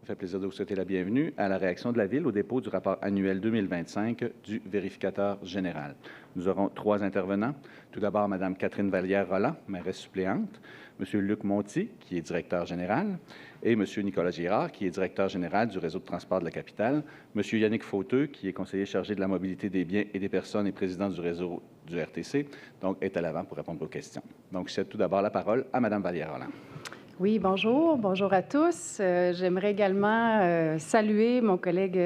Ça fait plaisir de vous souhaiter la bienvenue à la réaction de la Ville au dépôt du rapport annuel 2025 du vérificateur général. Nous aurons 3 intervenants. Tout d'abord, Mme Catherine Vallière-Rolland, mairesse suppléante, M. Luc Monti, qui est directeur général, et M. Nicolas Girard, qui est directeur général du réseau de transport de la capitale, M. Yannick Fauteux, qui est conseiller chargé de la mobilité des biens et des personnes et président du réseau du RTC, donc est à l'avant pour répondre aux questions. Donc, je cède tout d'abord la parole à Mme Vallière-Rolland. Oui, bonjour. Bonjour à tous. J'aimerais également saluer mon collègue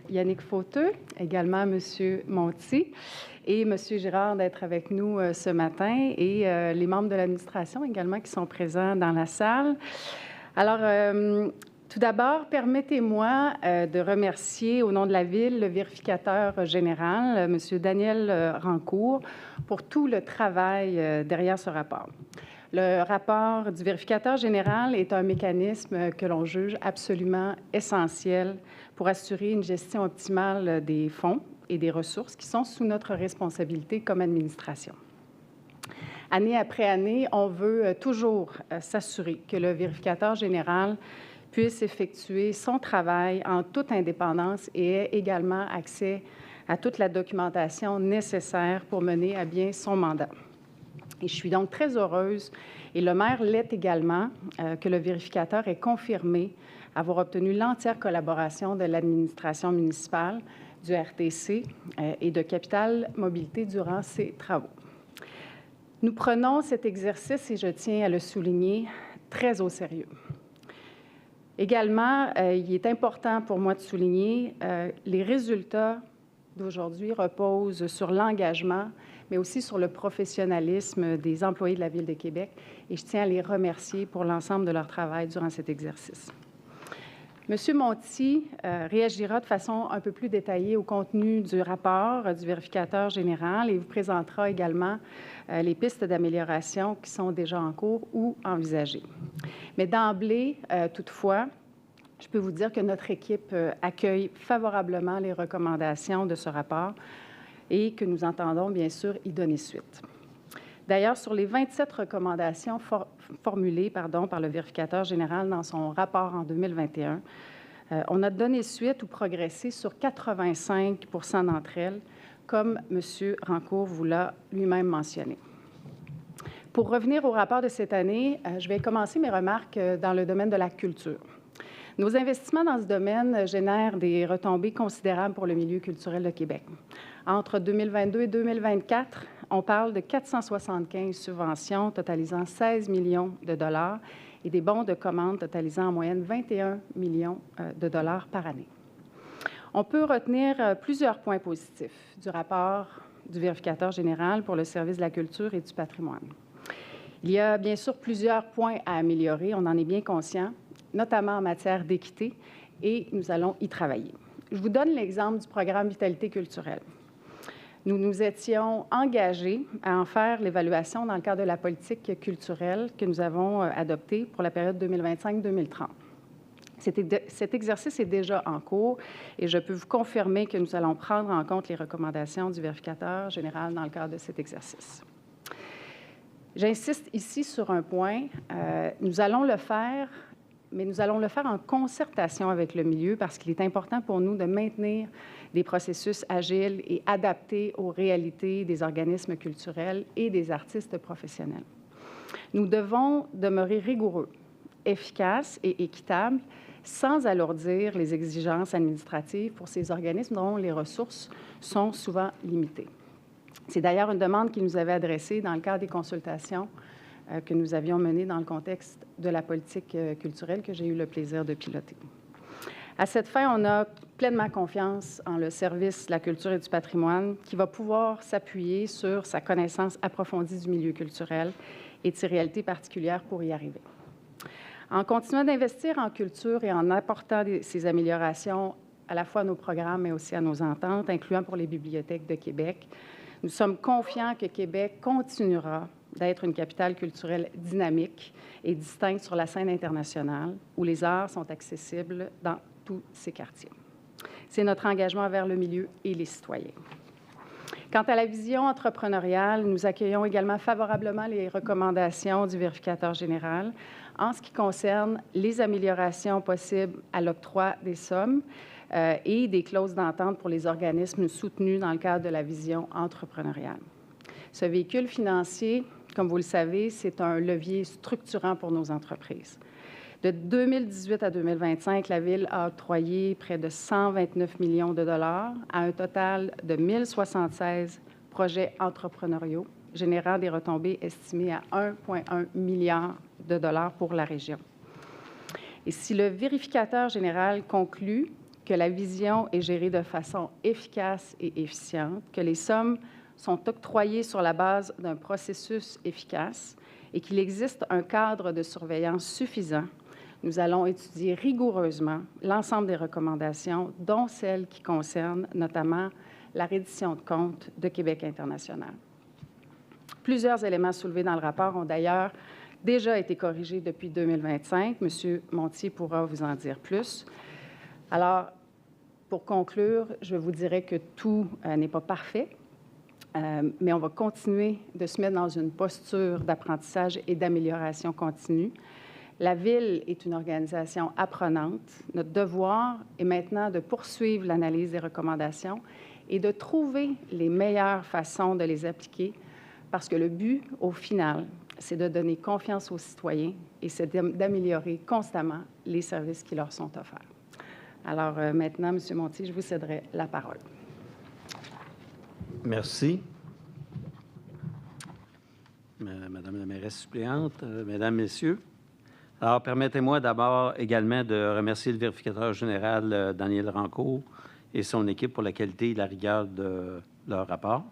Yannick Fauteux, également M. Monti et M. Girard d'être avec nous ce matin et les membres de l'administration également qui sont présents dans la salle. Alors, tout d'abord, permettez-moi de remercier au nom de la Ville le vérificateur général, M. Daniel Rancourt, pour tout le travail derrière ce rapport. Le rapport du vérificateur général est un mécanisme que l'on juge absolument essentiel pour assurer une gestion optimale des fonds et des ressources qui sont sous notre responsabilité comme administration. Année après année, on veut toujours s'assurer que le vérificateur général puisse effectuer son travail en toute indépendance et ait également accès à toute la documentation nécessaire pour mener à bien son mandat. Et je suis donc très heureuse, et le maire l'est également, que le vérificateur ait confirmé avoir obtenu l'entière collaboration de l'administration municipale, du RTC et de Capital Mobilité durant ces travaux. Nous prenons cet exercice, et je tiens à le souligner, très au sérieux. Également, il est important pour moi de souligner les résultats d'aujourd'hui reposent sur l'engagement, mais aussi sur le professionnalisme des employés de la Ville de Québec. Et je tiens à les remercier pour l'ensemble de leur travail durant cet exercice. M. Monti réagira de façon un peu plus détaillée au contenu du rapport du vérificateur général et vous présentera également les pistes d'amélioration qui sont déjà en cours ou envisagées. Mais d'emblée, toutefois, je peux vous dire que notre équipe accueille favorablement les recommandations de ce rapport et que nous entendons bien sûr y donner suite. D'ailleurs, sur les 27 recommandations formulées par le vérificateur général dans son rapport en 2021, on a donné suite ou progressé sur 85 % d'entre elles, comme M. Rancourt vous l'a lui-même mentionné. Pour revenir au rapport de cette année, je vais commencer mes remarques dans le domaine de la culture. Nos investissements dans ce domaine génèrent des retombées considérables pour le milieu culturel de Québec. Entre 2022 et 2024, on parle de 475 subventions totalisant 16 millions de dollars et des bons de commande totalisant en moyenne 21 millions de dollars par année. On peut retenir plusieurs points positifs du rapport du vérificateur général pour le service de la culture et du patrimoine. Il y a bien sûr plusieurs points à améliorer, on en est bien conscient, notamment en matière d'équité, et nous allons y travailler. Je vous donne l'exemple du programme Vitalité culturelle. Nous nous étions engagés à en faire l'évaluation dans le cadre de la politique culturelle que nous avons adoptée pour la période 2025-2030. Cet exercice est déjà en cours et je peux vous confirmer que nous allons prendre en compte les recommandations du vérificateur général dans le cadre de cet exercice. J'insiste ici sur un point. Nous allons le faire, mais nous allons le faire en concertation avec le milieu parce qu'il est important pour nous de maintenir des processus agiles et adaptés aux réalités des organismes culturels et des artistes professionnels. Nous devons demeurer rigoureux, efficaces et équitables sans alourdir les exigences administratives pour ces organismes dont les ressources sont souvent limitées. C'est d'ailleurs une demande qu'ils nous avaient adressée dans le cadre des consultations que nous avions menées dans le contexte de la politique culturelle que j'ai eu le plaisir de piloter. À cette fin, on a pleinement confiance en le service de la culture et du patrimoine qui va pouvoir s'appuyer sur sa connaissance approfondie du milieu culturel et de ses réalités particulières pour y arriver. En continuant d'investir en culture et en apportant ces améliorations à la fois à nos programmes mais aussi à nos ententes, incluant pour les bibliothèques de Québec, nous sommes confiants que Québec continuera d'être une capitale culturelle dynamique et distincte sur la scène internationale, où les arts sont accessibles dans tous ces quartiers. C'est notre engagement envers le milieu et les citoyens. Quant à la vision entrepreneuriale, nous accueillons également favorablement les recommandations du vérificateur général en ce qui concerne les améliorations possibles à l'octroi des sommes et des clauses d'entente pour les organismes soutenus dans le cadre de la vision entrepreneuriale. Ce véhicule financier, comme vous le savez, c'est un levier structurant pour nos entreprises. De 2018 à 2025, la Ville a octroyé près de 129 millions de dollars à un total de 1076 projets entrepreneuriaux, générant des retombées estimées à 1,1 milliard de dollars pour la région. Et si le vérificateur général conclut que la vision est gérée de façon efficace et efficiente, que les sommes sont octroyées sur la base d'un processus efficace et qu'il existe un cadre de surveillance suffisant, nous allons étudier rigoureusement l'ensemble des recommandations, dont celles qui concernent notamment la reddition de comptes de Québec international. Plusieurs éléments soulevés dans le rapport ont d'ailleurs déjà été corrigés depuis 2025. M. Montier pourra vous en dire plus. Alors, pour conclure, je vous dirais que tout n'est pas parfait, mais on va continuer de se mettre dans une posture d'apprentissage et d'amélioration continue. La Ville est une organisation apprenante. Notre devoir est maintenant de poursuivre l'analyse des recommandations et de trouver les meilleures façons de les appliquer, parce que le but, au final, c'est de donner confiance aux citoyens et c'est d'améliorer constamment les services qui leur sont offerts. Alors maintenant, M. Montier, je vous céderai la parole. Merci. Madame la mairesse suppléante, Mesdames, Messieurs. Alors, permettez-moi d'abord également de remercier le vérificateur général Daniel Rancourt et son équipe pour la qualité et la rigueur de leur rapport.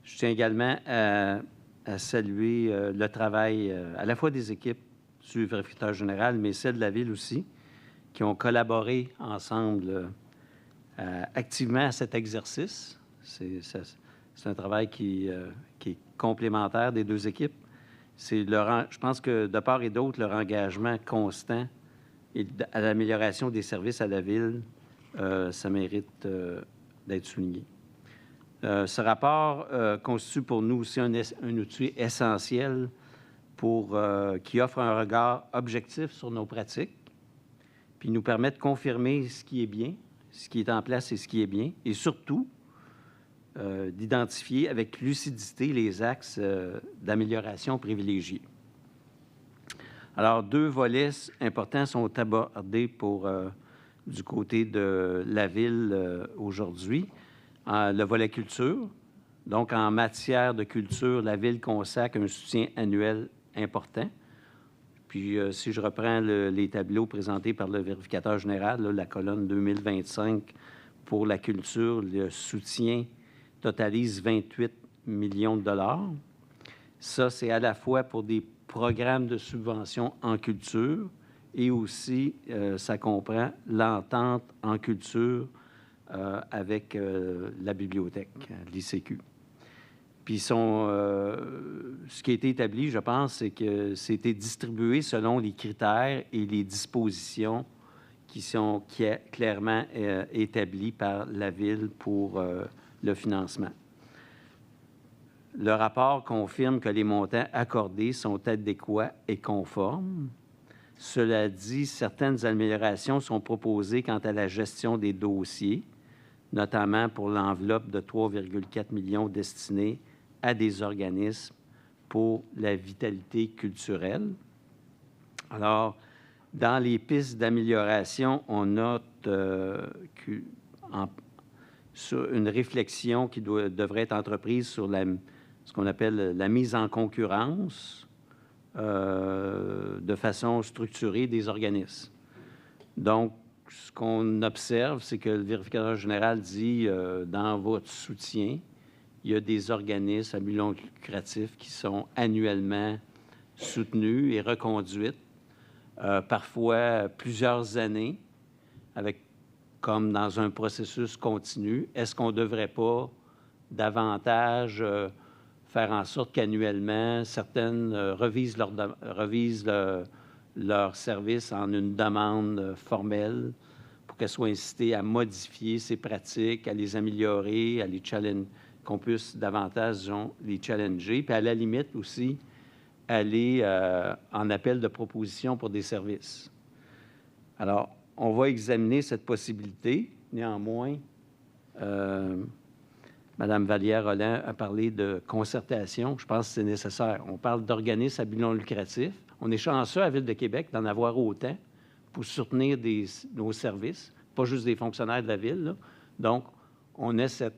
Je tiens également à saluer le travail à la fois des équipes du vérificateur général, mais celle de la Ville aussi, qui ont collaboré ensemble activement à cet exercice. C'est un travail qui est complémentaire des deux équipes. Je pense que de part et d'autre, leur engagement constant et à l'amélioration des services à la Ville, ça mérite d'être souligné. Ce rapport constitue pour nous aussi un outil essentiel qui offre un regard objectif sur nos pratiques, puis nous permet de confirmer ce qui est bien, ce qui est en place et ce qui est bien, et surtout d'identifier avec lucidité les axes d'amélioration privilégiés. Alors, deux volets importants sont abordés du côté de la Ville aujourd'hui. Le volet culture. Donc, en matière de culture, la Ville consacre un soutien annuel important. Puis, si je reprends les tableaux présentés par le vérificateur général, là, la colonne 2025 pour la culture, le soutien totalise 28 millions de dollars. Ça, c'est à la fois pour des programmes de subvention en culture et aussi, ça comprend l'entente en culture avec la bibliothèque, l'ICQ. Puis, ce qui a été établi, je pense, c'est que c'était distribué selon les critères et les dispositions qui sont clairement établis par la Ville pour le financement. Le rapport confirme que les montants accordés sont adéquats et conformes. Cela dit, certaines améliorations sont proposées quant à la gestion des dossiers, notamment pour l'enveloppe de 3,4 millions destinée à des organismes pour la vitalité culturelle. Alors, dans les pistes d'amélioration, on note sur une réflexion qui devrait être entreprise sur ce qu'on appelle la mise en concurrence de façon structurée des organismes. Donc, ce qu'on observe, c'est que le vérificateur général dit dans votre soutien, il y a des organismes à but lucratif qui sont annuellement soutenus et reconduits, parfois plusieurs années, comme dans un processus continu. Est-ce qu'on ne devrait pas davantage faire en sorte qu'annuellement, certaines revisent leur service en une demande formelle pour qu'elles soient incitées à modifier ces pratiques, à les améliorer, à les qu'on puisse davantage, disons, les challenger, puis à la limite aussi, aller en appel de proposition pour des services. Alors, on va examiner cette possibilité. Néanmoins, Mme Vallière-Roland a parlé de concertation. Je pense que c'est nécessaire. On parle d'organismes à but non lucratif. On est chanceux à la Ville de Québec d'en avoir autant pour soutenir nos services, pas juste des fonctionnaires de la Ville, là. Donc, on a cette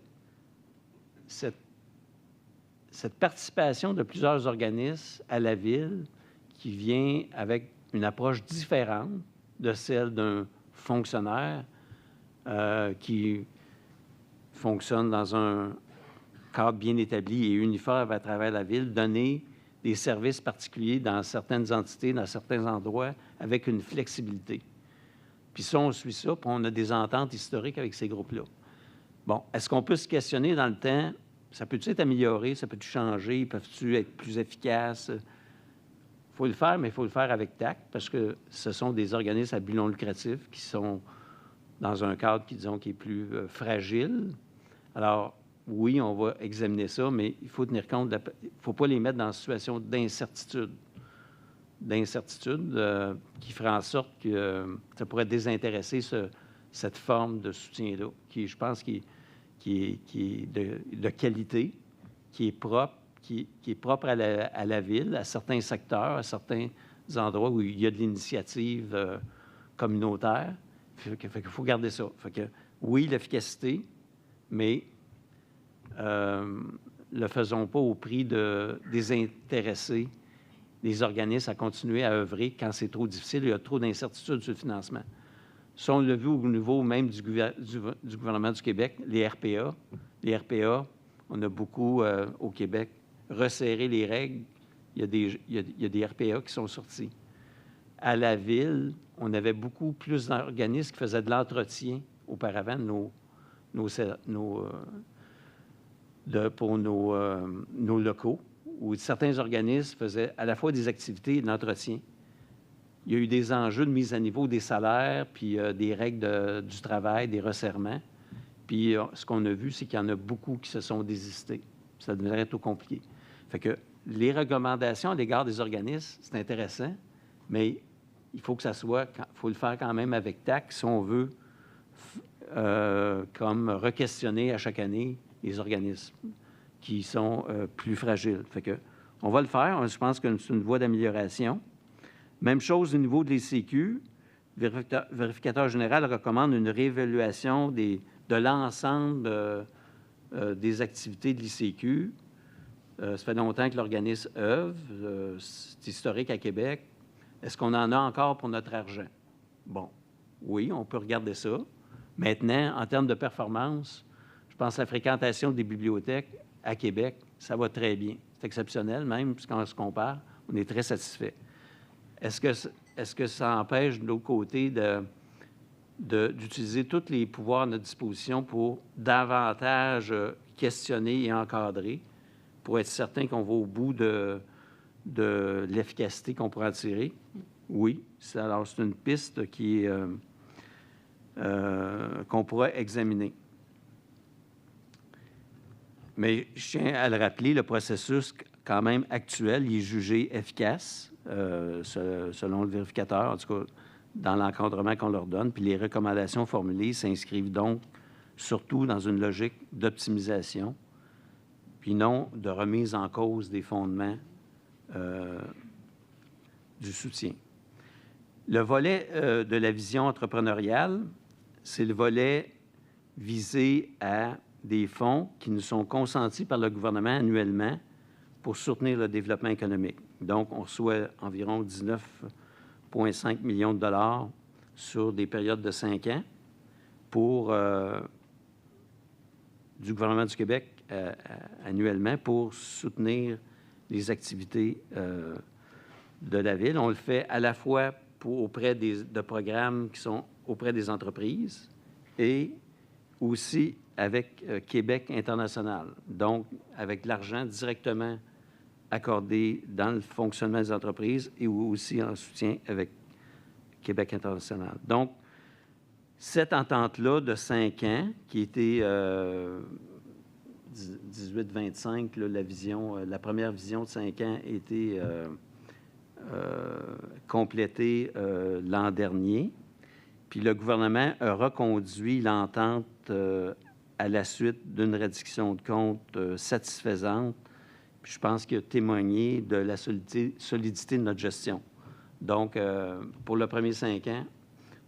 participation de plusieurs organismes à la Ville qui vient avec une approche différente de celle d'un fonctionnaire qui fonctionne dans un cadre bien établi et uniforme à travers la Ville, donner des services particuliers dans certaines entités, dans certains endroits, avec une flexibilité. Puis ça, on suit ça, puis on a des ententes historiques avec ces groupes-là. Bon, est-ce qu'on peut se questionner dans le temps? Ça peut-tu être amélioré? Ça peut-tu changer? Peuvent-tu être plus efficaces? Il faut le faire, mais il faut le faire avec tact, parce que ce sont des organismes à but non lucratif qui sont dans un cadre qui, disons, qui est plus fragile. Alors, oui, on va examiner ça, mais il faut tenir compte, il ne faut pas les mettre dans une situation d'incertitude. Qui ferait en sorte que ça pourrait désintéresser cette forme de soutien-là, qui, je pense, qui est de qualité, qui est propre, qui est propre à la Ville, à certains secteurs, à certains endroits où il y a de l'initiative communautaire. Fait qu'il faut garder ça. Fait que, oui, l'efficacité, mais le faisons pas au prix de désintéresser les organismes à continuer à œuvrer quand c'est trop difficile, il y a trop d'incertitudes sur le financement. Ça, on l'a vu au niveau même du gouvernement du Québec, les RPA. Les RPA, on a beaucoup au Québec resserré les règles. Il y a des RPA qui sont sortis. À la Ville, on avait beaucoup plus d'organismes qui faisaient de l'entretien auparavant pour nos locaux, où certains organismes faisaient à la fois des activités et de l'entretien. Il y a eu des enjeux de mise à niveau des salaires, puis des règles du travail, des resserrements. Puis ce qu'on a vu, c'est qu'il y en a beaucoup qui se sont désistés. Ça devenait trop compliqué. Fait que les recommandations à l'égard des organismes, c'est intéressant, mais il faut que ça soit, il faut le faire quand même avec tact si on veut comme re-questionner à chaque année les organismes qui sont plus fragiles. Fait que on va le faire. Je pense que c'est une voie d'amélioration. Même chose au niveau de l'ICQ. Le vérificateur général recommande une réévaluation de l'ensemble des activités de l'ICQ. Ça fait longtemps que l'organisme œuvre. C'est historique à Québec. Est-ce qu'on en a encore pour notre argent? Bon, oui, on peut regarder ça. Maintenant, en termes de performance, je pense que la fréquentation des bibliothèques à Québec, ça va très bien. C'est exceptionnel même, puisqu'on se compare, on est très satisfait. Est-ce que ça empêche de l'autre côté d'utiliser tous les pouvoirs à notre disposition pour davantage questionner et encadrer, pour être certain qu'on va au bout de l'efficacité qu'on pourra en tirer? Oui. Alors, c'est une piste qu'on pourra examiner. Mais je tiens à le rappeler, le processus quand même actuel, il est jugé efficace selon le vérificateur, en tout cas dans l'encadrement qu'on leur donne. Puis les recommandations formulées s'inscrivent donc surtout dans une logique d'optimisation, puis non de remise en cause des fondements du soutien. Le volet de la vision entrepreneuriale, c'est le volet visé à des fonds qui nous sont consentis par le gouvernement annuellement pour soutenir le développement économique. Donc, on reçoit environ 19,5 millions de dollars sur des périodes de 5 ans du gouvernement du Québec annuellement pour soutenir les activités de la Ville. On le fait à la fois auprès de programmes qui sont auprès des entreprises et aussi avec Québec international, donc avec l'argent directement accordé dans le fonctionnement des entreprises et aussi en soutien avec Québec international. Donc, cette entente-là de 5 ans, qui a été 18-25, la première vision de 5 ans a été complétée l'an dernier. Puis le gouvernement a reconduit l'entente à la suite d'une réduction de compte satisfaisante. Puis je pense qu'il a témoigné de la solidité de notre gestion. Donc, pour le premier 5 ans,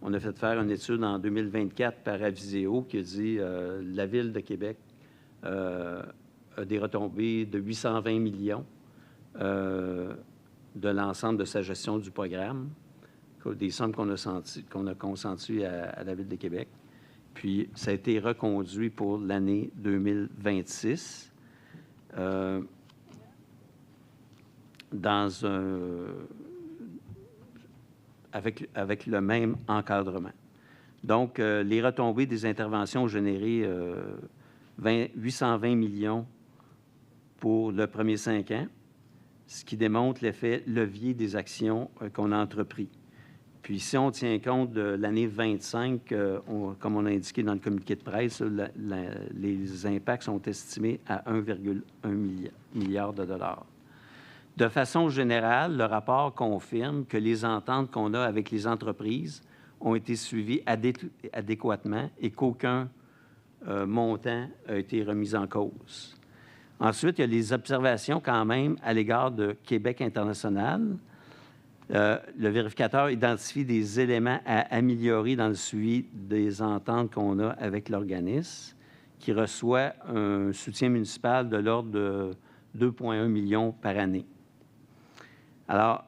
on a fait faire une étude en 2024 par Aviseo qui a dit la Ville de Québec a des retombées de 820 millions de l'ensemble de sa gestion du programme, des sommes qu'on a consenties à la Ville de Québec. Puis, ça a été reconduit pour l'année 2026 avec le même encadrement. Donc, les retombées des interventions ont généré 820 millions pour le premier 5 ans, ce qui démontre l'effet levier des actions qu'on a entrepris. Puis, si on tient compte de l'année 25, comme on a indiqué dans le communiqué de presse, les impacts sont estimés à 1,1 milliard de dollars. De façon générale, le rapport confirme que les ententes qu'on a avec les entreprises ont été suivies adéquatement et qu'aucun montant a été remis en cause. Ensuite, il y a les observations quand même à l'égard de Québec International. Le vérificateur identifie des éléments à améliorer dans le suivi des ententes qu'on a avec l'organisme, qui reçoit un soutien municipal de l'ordre de 2,1 millions par année. Alors,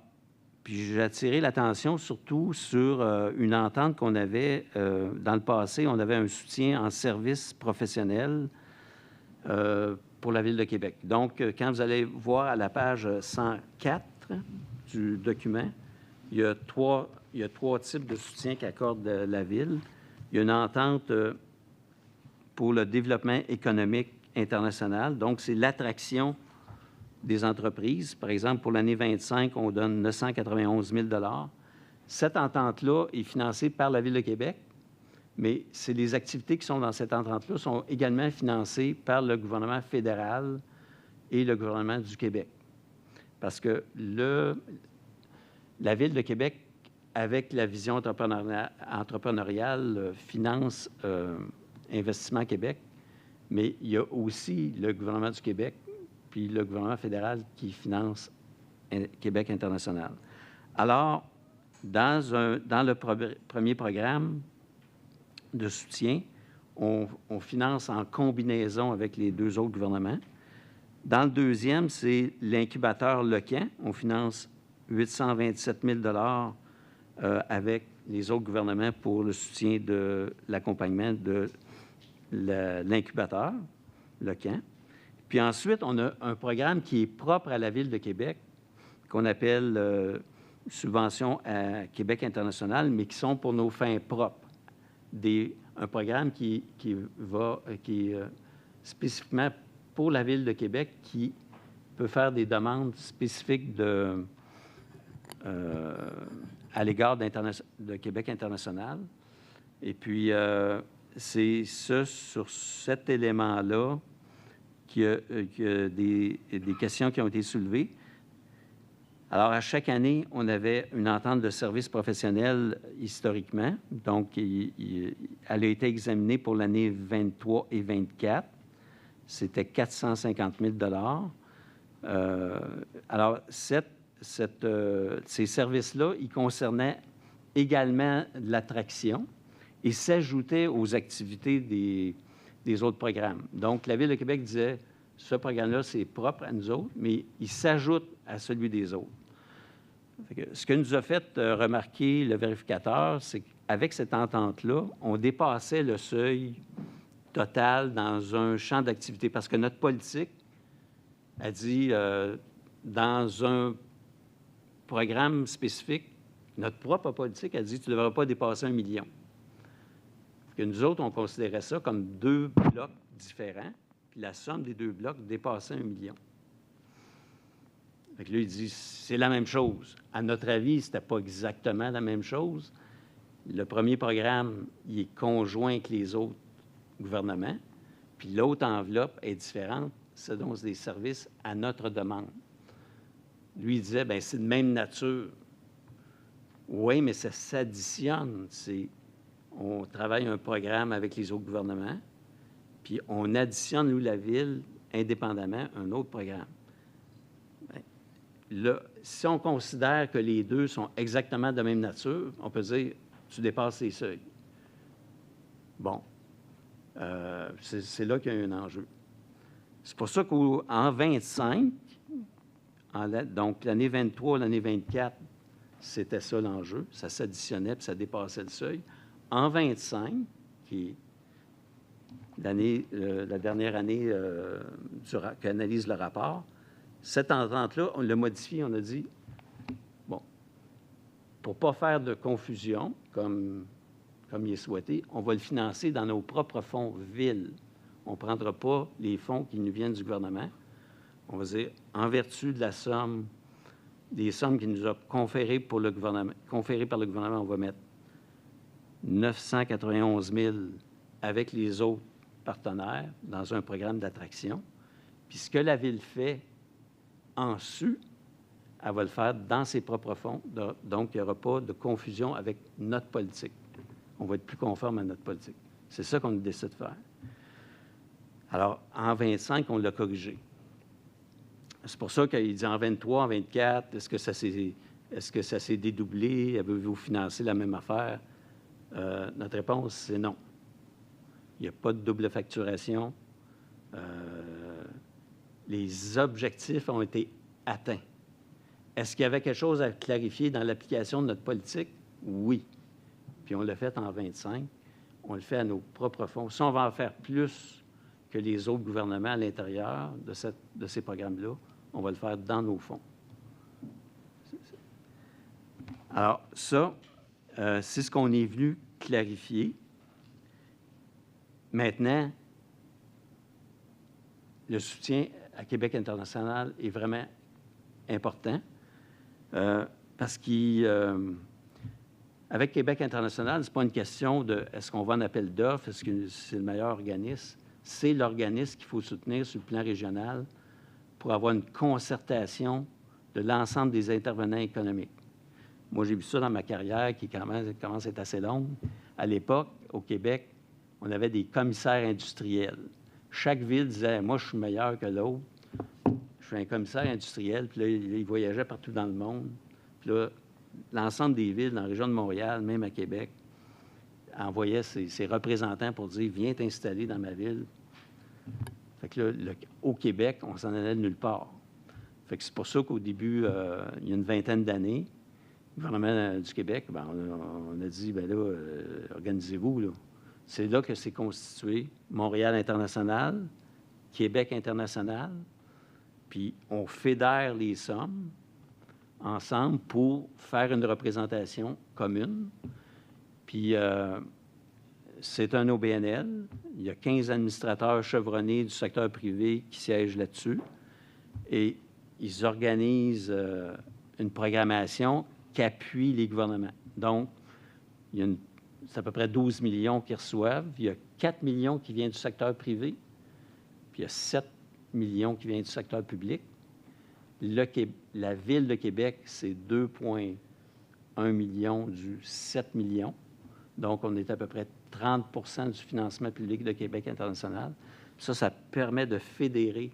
puis j'ai attiré l'attention surtout sur une entente qu'on avait dans le passé. On avait un soutien en services professionnels pour la Ville de Québec. Donc, quand vous allez voir à la page 104 du document, il y a trois types de soutien qu'accorde la Ville. Il y a une entente pour le développement économique international. Donc, c'est l'attraction des entreprises. Par exemple, pour l'année 25, on donne 991 000 $. Cette entente-là est financée par la Ville de Québec, mais c'est les activités qui sont dans cette entente-là sont également financées par le gouvernement fédéral et le gouvernement du Québec. Parce que la Ville de Québec, avec la vision entrepreneuriale, finance Investissement Québec, mais il y a aussi le gouvernement du Québec puis le gouvernement fédéral qui finance Québec International. Alors, dans le premier programme de soutien, on finance en combinaison avec les deux autres gouvernements. Dans le deuxième, c'est l'incubateur Le Camp. On finance 827 000 $ avec les autres gouvernements pour le soutien de l'accompagnement de l'incubateur Le Camp. Puis ensuite, on a un programme qui est propre à la Ville de Québec, qu'on appelle Subvention à Québec International, mais qui sont pour nos fins propres. Un programme qui est spécifiquement pour la Ville de Québec, qui peut faire des demandes spécifiques à l'égard de Québec International. Et puis, c'est sur cet élément-là qu'il y a des questions qui ont été soulevées. Alors, à chaque année, on avait une entente de service professionnel historiquement. Donc, elle a été examinée pour l'année 23 et 24. C'était 450 000 $. Alors, ces services-là, ils concernaient également l'attraction et s'ajoutaient aux activités des autres programmes. Donc, la Ville de Québec disait, ce programme-là, c'est propre à nous autres, mais il s'ajoute à celui des autres. Ce que nous a fait remarquer le vérificateur, c'est qu'avec cette entente-là, on dépassait le seuil total dans un champ d'activité. Parce que notre politique a dit, dans un programme spécifique, notre propre politique a dit, tu ne devrais pas dépasser 1 million. Que nous autres, on considérait ça comme deux blocs différents, puis la somme des deux blocs dépassait 1 million. Fait que là, il dit, c'est la même chose. À notre avis, ce n'était pas exactement la même chose. Le premier programme, il est conjoint avec les autres gouvernements. Puis l'autre enveloppe est différente, ce dont c'est des services à notre demande. Lui, il disait, bien, c'est de même nature. Oui, mais ça s'additionne. On travaille un programme avec les autres gouvernements, puis on additionne, nous, la Ville, indépendamment, un autre programme. Bien, là, si on considère que les deux sont exactement de même nature, on peut dire, tu dépasses les seuils. Bon. C'est là qu'il y a un enjeu. C'est pour ça qu'en 25, donc l'année 23, l'année 24, c'était ça l'enjeu. Ça s'additionnait puis ça dépassait le seuil. En 25, qui est la dernière année qu'analyse le rapport, cette entente-là, on l'a modifiée, on a dit, bon, pour ne pas faire de confusion, comme il est souhaité, on va le financer dans nos propres fonds villes. On ne prendra pas les fonds qui nous viennent du gouvernement. On va dire, en vertu de la somme, des sommes qui nous a conférées par le gouvernement, on va mettre 991 000 avec les autres partenaires dans un programme d'attraction. Puis ce que la Ville fait en su, elle va le faire dans ses propres fonds. Donc, il n'y aura pas de confusion avec notre politique. On va être plus conforme à notre politique. C'est ça qu'on décide de faire. Alors, en 25, on l'a corrigé. C'est pour ça qu'il dit en 23, en 24, est-ce que ça s'est dédoublé? Avez-vous financé la même affaire? Notre réponse, c'est non. Il n'y a pas de double facturation. Les objectifs ont été atteints. Est-ce qu'il y avait quelque chose à clarifier dans l'application de notre politique? Oui. Puis on l'a fait en 25. On le fait à nos propres fonds. Si on va en faire plus que les autres gouvernements à l'intérieur de ces programmes-là, on va le faire dans nos fonds. Alors, ça, c'est ce qu'on est venu clarifier. Maintenant, le soutien à Québec international est vraiment important parce qu'avec Québec international, ce n'est pas une question de est-ce qu'on va en appel d'offres, est-ce que c'est le meilleur organisme. C'est l'organisme qu'il faut soutenir sur le plan régional pour avoir une concertation de l'ensemble des intervenants économiques. Moi, j'ai vu ça dans ma carrière qui commence à être assez longue. À l'époque, au Québec, on avait des commissaires industriels. Chaque ville disait « Moi, je suis meilleur que l'autre. Je suis un commissaire industriel. » Puis là, il voyageait partout dans le monde. Puis là, l'ensemble des villes, dans la région de Montréal, même à Québec, envoyaient ses représentants pour dire « Viens t'installer dans ma ville. » Fait que là, au Québec, on s'en allait de nulle part. Fait que c'est pour ça qu'au début, il y a une vingtaine d'années, le gouvernement du Québec, ben, on a dit, bien là, organisez-vous, là. C'est là que s'est constitué Montréal international, Québec international, puis on fédère les sommes ensemble pour faire une représentation commune. Puis c'est un OBNL. Il y a 15 administrateurs chevronnés du secteur privé qui siègent là-dessus. Et ils organisent une programmation qui appuie les gouvernements. Donc, c'est à peu près 12 millions qui reçoivent. Il y a 4 millions qui viennent du secteur privé. Puis il y a 7 millions qui viennent du secteur public. La Ville de Québec, c'est 2,1 millions du 7 millions. Donc, on est à peu près 30 % du financement public de Québec international. Ça permet de fédérer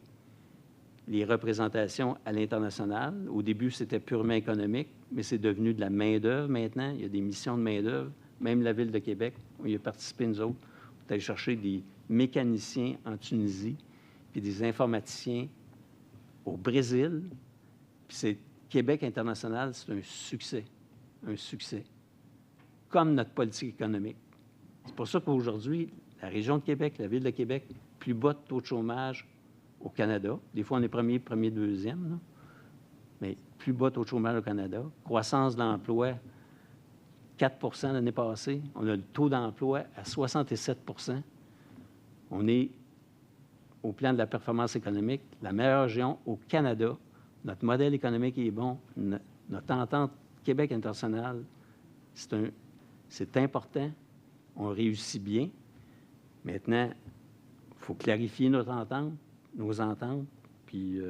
les représentations à l'international. Au début, c'était purement économique, mais c'est devenu de la main-d'œuvre maintenant. Il y a des missions de main-d'œuvre. Même la Ville de Québec, on y a participé, nous autres. On est allé chercher des mécaniciens en Tunisie, puis des informaticiens au Brésil. Puis c'est Québec international, c'est un succès. Un succès. Comme notre politique économique. C'est pour ça qu'aujourd'hui, la région de Québec, la Ville de Québec, plus bas de taux de chômage au Canada. Des fois, on est premier, deuxième, là. Mais plus bas taux de chômage au Canada. Croissance de l'emploi, 4 % l'année passée. On a le taux d'emploi à 67 %. On est, au plan de la performance économique, la meilleure région au Canada. Notre modèle économique est bon. Notre entente Québec international, c'est important. On réussit bien. Maintenant, il faut clarifier nos ententes, puis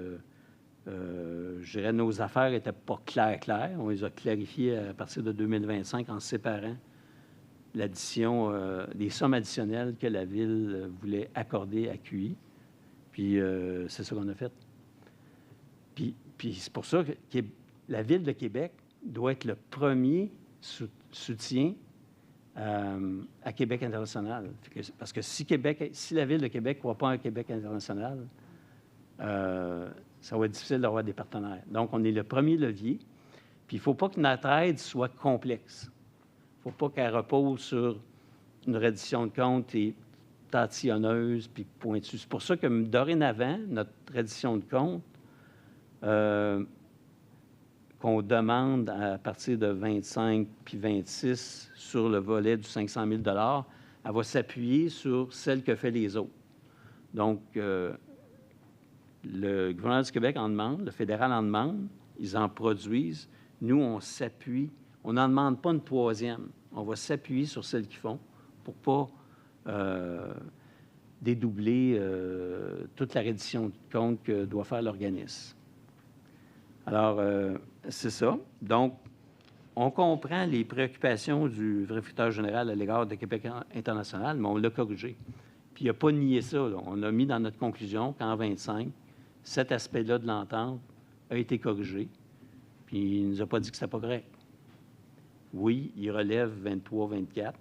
je dirais nos affaires n'étaient pas claires. On les a clarifiées à partir de 2025 en séparant l'addition, des sommes additionnelles que la Ville voulait accorder à QI. Puis c'est ça qu'on a fait. Puis c'est pour ça que la Ville de Québec doit être le premier soutien à Québec international. Parce que si la Ville de Québec ne croit pas à Québec international, ça va être difficile d'avoir des partenaires. Donc, on est le premier levier. Puis, il ne faut pas que notre aide soit complexe. Il ne faut pas qu'elle repose sur une reddition de compte et tatillonneuse puis pointue. C'est pour ça que, dorénavant, notre reddition de compte, qu'on demande à partir de 25 puis 26 sur le volet du 500 000 $, elle va s'appuyer sur celle que fait les autres. Donc, le gouvernement du Québec en demande, le fédéral en demande, ils en produisent. Nous, on s'appuie. On n'en demande pas une troisième. On va s'appuyer sur celles qu'ils font pour ne pas dédoubler toute la reddition de compte que doit faire l'organisme. Alors, c'est ça. Donc, on comprend les préoccupations du vérificateur général à l'égard de Québec international, mais on l'a corrigé. Puis, il n'a pas nié ça. Là. On a mis dans notre conclusion qu'en 25, cet aspect-là de l'entente a été corrigé. Puis, il ne nous a pas dit que ce n'était pas correct. Oui, il relève 23-24.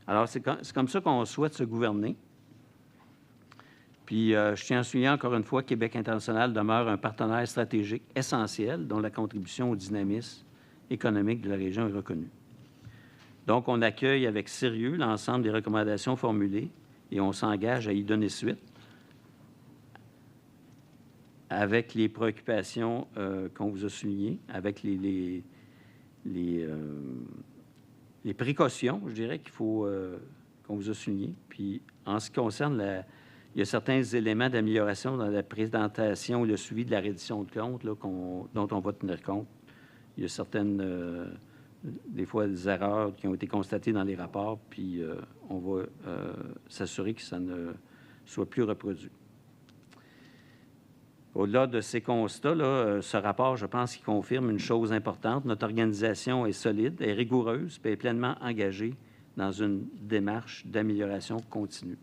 Alors, c'est comme ça qu'on souhaite se gouverner. Puis, je tiens à souligner encore une fois que Québec international demeure un partenaire stratégique essentiel dont la contribution au dynamisme économique de la région est reconnue. Donc, on accueille avec sérieux l'ensemble des recommandations formulées et on s'engage à y donner suite avec les préoccupations qu'on vous a soulignées, avec les précautions, je dirais, qu'il faut qu'on vous a soulignées. Puis, en ce qui concerne il y a certains éléments d'amélioration dans la présentation et le suivi de la reddition de compte là, dont on va tenir compte. Il y a certaines, des fois, des erreurs qui ont été constatées dans les rapports, puis on va s'assurer que ça ne soit plus reproduit. Au-delà de ces constats, là, ce rapport, je pense qu'il confirme une chose importante. Notre organisation est solide, est rigoureuse, puis est pleinement engagée dans une démarche d'amélioration continue.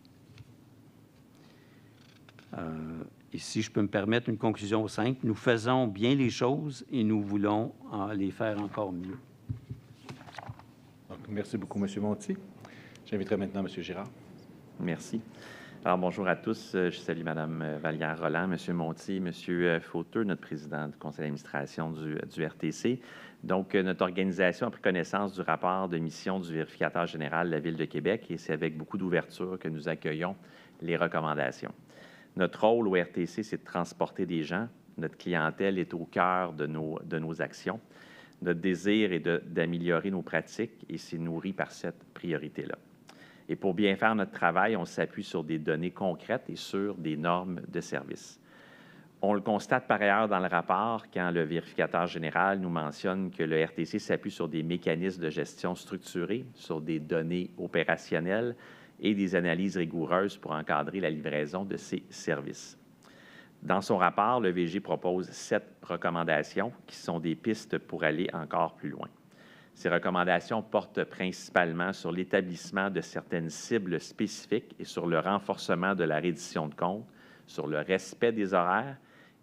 Et si je peux me permettre une conclusion simple, nous faisons bien les choses et nous voulons les faire encore mieux. Donc, merci beaucoup, M. Monti. J'inviterai maintenant M. Girard. Merci. Alors, bonjour à tous. Je salue Mme Vallière-Roland, M. Monti, M. Fauteux, notre président du conseil d'administration du RTC. Donc, notre organisation a pris connaissance du rapport de mission du vérificateur général de la Ville de Québec et c'est avec beaucoup d'ouverture que nous accueillons les recommandations. Notre rôle au RTC, c'est de transporter des gens. Notre clientèle est au cœur de nos actions. Notre désir est d'améliorer nos pratiques et c'est nourri par cette priorité-là. Et pour bien faire notre travail, on s'appuie sur des données concrètes et sur des normes de service. On le constate par ailleurs dans le rapport quand le vérificateur général nous mentionne que le RTC s'appuie sur des mécanismes de gestion structurés, sur des données opérationnelles et des analyses rigoureuses pour encadrer la livraison de ces services. Dans son rapport, le VG propose 7 recommandations qui sont des pistes pour aller encore plus loin. Ces recommandations portent principalement sur l'établissement de certaines cibles spécifiques et sur le renforcement de la reddition de compte, sur le respect des horaires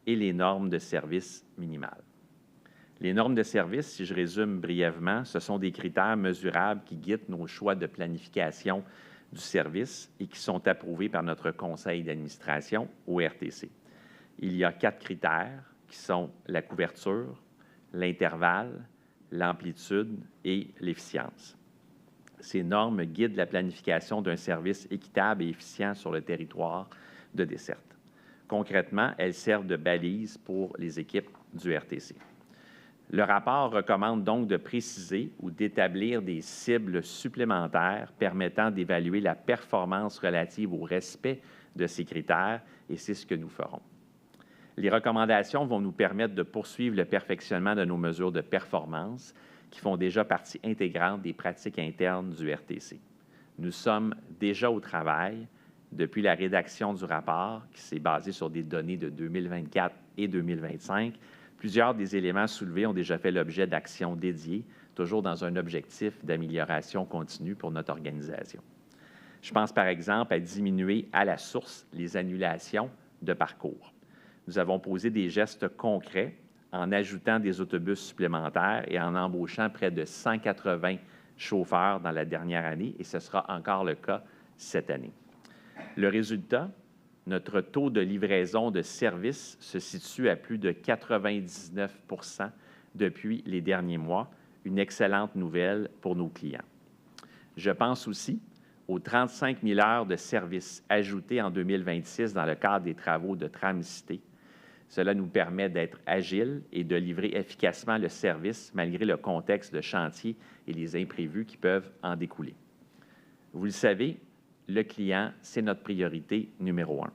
et les normes de service minimales. Les normes de service, si je résume brièvement, ce sont des critères mesurables qui guident nos choix de planification du service et qui sont approuvés par notre conseil d'administration au RTC. Il y a 4 critères qui sont la couverture, l'intervalle, l'amplitude et l'efficience. Ces normes guident la planification d'un service équitable et efficient sur le territoire de desserte. Concrètement, elles servent de balises pour les équipes du RTC. Le rapport recommande donc de préciser ou d'établir des cibles supplémentaires permettant d'évaluer la performance relative au respect de ces critères, et c'est ce que nous ferons. Les recommandations vont nous permettre de poursuivre le perfectionnement de nos mesures de performance qui font déjà partie intégrante des pratiques internes du RTC. Nous sommes déjà au travail Depuis la rédaction du rapport, qui s'est basé sur des données de 2024 et 2025, plusieurs des éléments soulevés ont déjà fait l'objet d'actions dédiées, toujours dans un objectif d'amélioration continue pour notre organisation. Je pense par exemple à diminuer à la source les annulations de parcours. Nous avons posé des gestes concrets en ajoutant des autobus supplémentaires et en embauchant près de 180 chauffeurs dans la dernière année, et ce sera encore le cas cette année. Le résultat, notre taux de livraison de services se situe à plus de 99 % depuis les derniers mois, une excellente nouvelle pour nos clients. Je pense aussi aux 35 000 heures de services ajoutées en 2026 dans le cadre des travaux de Tramcité. Cela nous permet d'être agiles et de livrer efficacement le service malgré le contexte de chantier et les imprévus qui peuvent en découler. Vous le savez, le client, c'est notre priorité numéro 1.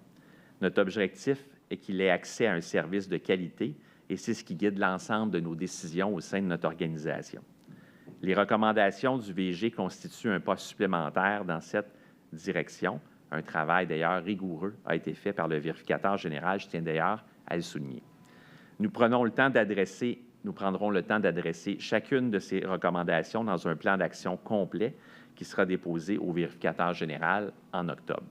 Notre objectif est qu'il ait accès à un service de qualité et c'est ce qui guide l'ensemble de nos décisions au sein de notre organisation. Les recommandations du VG constituent un pas supplémentaire dans cette direction. Un travail d'ailleurs rigoureux a été fait par le vérificateur général, je tiens d'ailleurs à le souligner. Nous prendrons le temps d'adresser chacune de ces recommandations dans un plan d'action complet qui sera déposé au vérificateur général en octobre.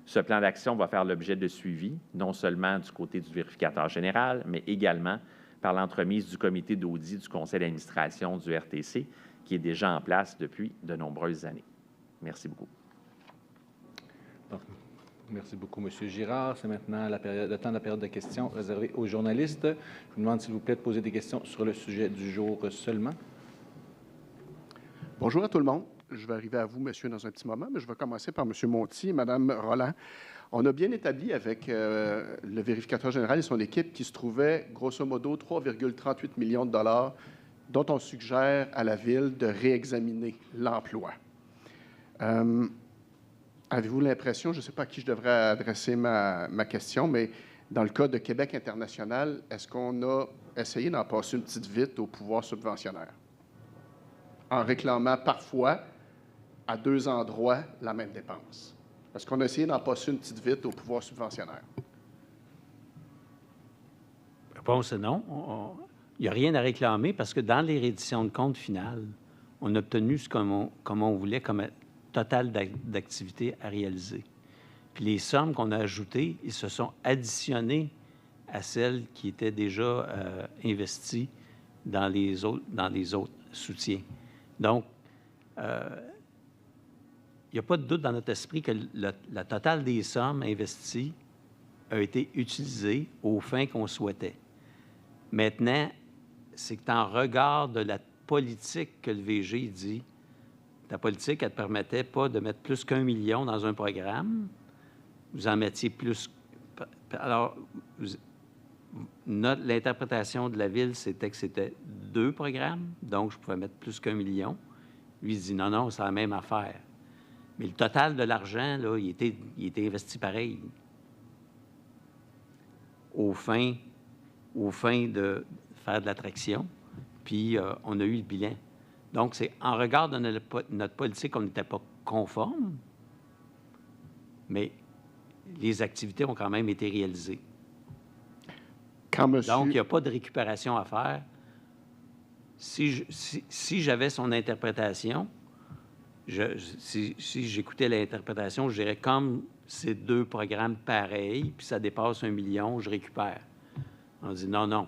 Ce plan d'action va faire l'objet de suivi, non seulement du côté du vérificateur général, mais également par l'entremise du comité d'audit du conseil d'administration du RTC, qui est déjà en place depuis de nombreuses années. Merci beaucoup. Merci beaucoup, M. Girard. C'est maintenant le temps de la période de questions réservée aux journalistes. Je vous demande, s'il vous plaît, de poser des questions sur le sujet du jour seulement. Bonjour à tout le monde. Je vais arriver à vous, monsieur, dans un petit moment, mais je vais commencer par M. Monti et Mme Rolland. On a bien établi avec le vérificateur général et son équipe qu'il se trouvait, grosso modo, 3,38 millions de dollars dont on suggère à la Ville de réexaminer l'emploi. Avez-vous l'impression, je ne sais pas à qui je devrais adresser ma question, mais dans le cas de Québec international, est-ce qu'on a essayé d'en passer une petite vite au pouvoir subventionnaire en réclamant parfois à 2 endroits la même dépense? Est-ce qu'on a essayé d'en passer une petite vite au pouvoir subventionnaire? La réponse est non. Il n'y a rien à réclamer parce que dans les redditions de comptes finales, on a obtenu ce comme on voulait comme total d'activités à réaliser. Puis les sommes qu'on a ajoutées, ils se sont additionnées à celles qui étaient déjà investies dans les autres soutiens. Donc, il n'y a pas de doute dans notre esprit que la totale des sommes investies a été utilisée aux fins qu'on souhaitait. Maintenant, c'est en regard de la politique que le VG dit. La politique, elle ne permettait pas de mettre plus qu'1 million dans un programme. Vous en mettiez plus. Alors, l'interprétation de la Ville, c'était que c'était 2 programmes, donc je pouvais mettre plus qu'1 million. Lui, il dit non, non, c'est la même affaire. Mais le total de l'argent, là, il était investi pareil. Aux fins de faire de l'attraction, puis on a eu le bilan. Donc, c'est en regard de notre politique, on n'était pas conforme, mais les activités ont quand même été réalisées. Donc, il n'y a pas de récupération à faire. Si j'avais son interprétation, si j'écoutais l'interprétation, je dirais comme c'est 2 programmes pareils, puis ça dépasse 1 million, je récupère. On dit non, non.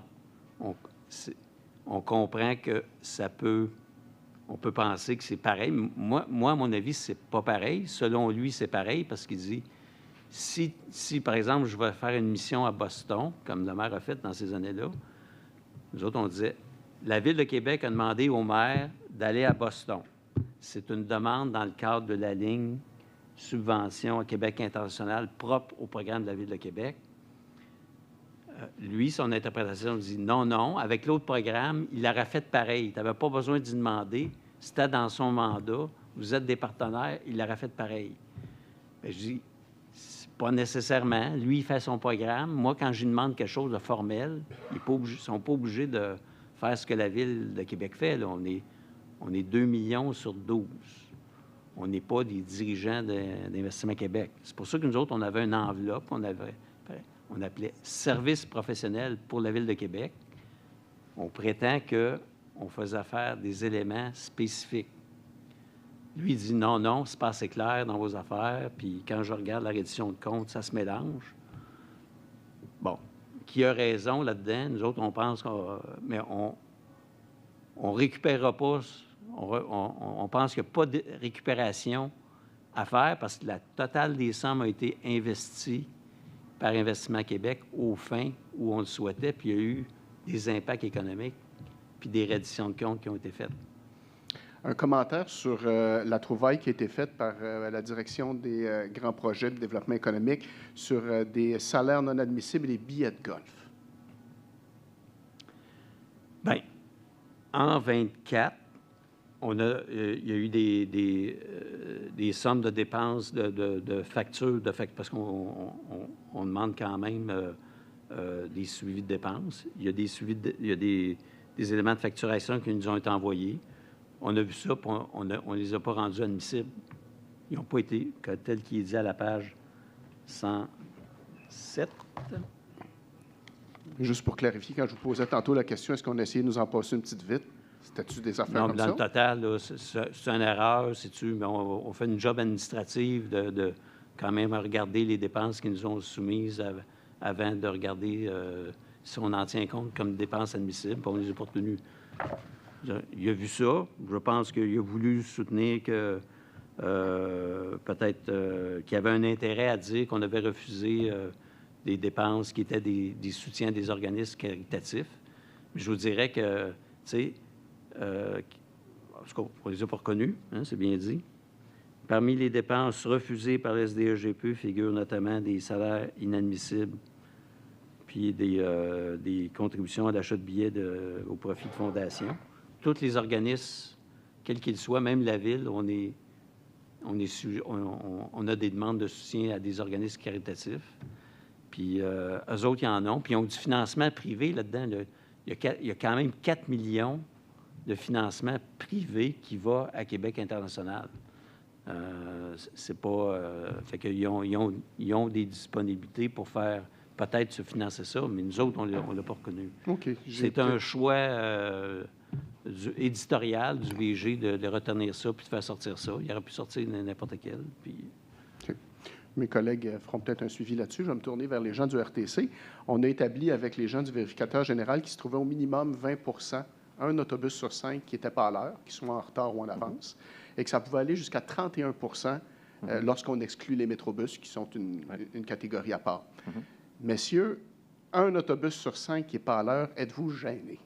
On comprend que ça peut... On peut penser que c'est pareil. Moi, à mon avis, c'est pas pareil. Selon lui, c'est pareil parce qu'il dit, si, par exemple, je vais faire une mission à Boston, comme le maire a fait dans ces années-là, nous autres, on disait, la Ville de Québec a demandé au maire d'aller à Boston. C'est une demande dans le cadre de la ligne subvention à Québec international propre au programme de la Ville de Québec. Lui, son interprétation dit non, non. Avec l'autre programme, il aurait fait pareil. Tu n'avais pas besoin d'y demander. C'était dans son mandat. Vous êtes des partenaires. Il aurait fait pareil. Bien, je dis, c'est pas nécessairement. Lui, il fait son programme. Moi, quand je lui demande quelque chose de formel, ils ne sont pas obligés de faire ce que la Ville de Québec fait. Là. On est 2 millions sur 12. On n'est pas des dirigeants d'Investissement Québec. C'est pour ça que nous autres, on avait une enveloppe, on appelait Services professionnels pour la Ville de Québec. On prétend qu'on faisait faire des éléments spécifiques. Lui, il dit non, non, c'est pas assez clair dans vos affaires, puis quand je regarde la reddition de compte, ça se mélange. Bon, qui a raison là-dedans? Nous autres, on pense mais on ne récupérera pas, on pense qu'il n'y a pas de récupération à faire parce que la totale des sommes a été investie par Investissement Québec aux fins où on le souhaitait, puis il y a eu des impacts économiques puis des redditions de comptes qui ont été faites. Un commentaire sur la trouvaille qui a été faite par la Direction des grands projets de développement économique sur des salaires non admissibles et des billets de golf. Bien, en 24, il y a eu des sommes de dépenses de factures, parce qu'on demande quand même des suivis de dépenses. Il y a des éléments de facturation qui nous ont été envoyés. On a vu ça, puis on ne les a pas rendus admissibles. Ils n'ont pas été, tel qu'il est dit à la page 107. Juste pour clarifier, quand je vous posais tantôt la question, est-ce qu'on a essayé de nous en passer une petite vite? C'était-tu des affaires non, comme dans ça? Le total, c'est une erreur, mais on fait une job administrative de quand même regarder les dépenses qui nous ont soumises avant de regarder si on en tient compte comme dépenses admissibles, puis on les a pas retenues. Il a vu ça. Je pense qu'il a voulu soutenir que peut-être qu'il y avait un intérêt à dire qu'on avait refusé des dépenses qui étaient des soutiens des organismes caritatifs. Mais je vous dirais que, tu sais, on ne les a pas reconnus, hein, c'est bien dit. Parmi les dépenses refusées par le SDEGP figurent notamment des salaires inadmissibles puis des contributions à l'achat de billets au profit de fondations. Tous les organismes, quels qu'ils soient, même la Ville, on a des demandes de soutien à des organismes caritatifs. Puis eux autres, ils en ont. Puis ils ont du financement privé là-dedans. Il y a quand même 4 millions de financement privé qui va à Québec international. C'est pas... fait qu'ils ont des disponibilités pour faire peut-être se financer ça, mais nous autres, on ne l'a pas reconnu. Okay, c'est un choix éditorial du VG de retenir ça puis de faire sortir ça. Il aurait pu sortir n'importe quel. Puis... Okay. Mes collègues feront peut-être un suivi là-dessus. Je vais me tourner vers les gens du RTC. On a établi avec les gens du vérificateur général qu'il se trouvait au minimum 20 un autobus sur 5 qui n'était pas à l'heure, qui soit en retard ou en avance, et que ça pouvait aller jusqu'à 31 lorsqu'on exclut les métrobus, qui sont une catégorie à part. Messieurs, un autobus sur 5 qui n'est pas à l'heure, êtes-vous gênés?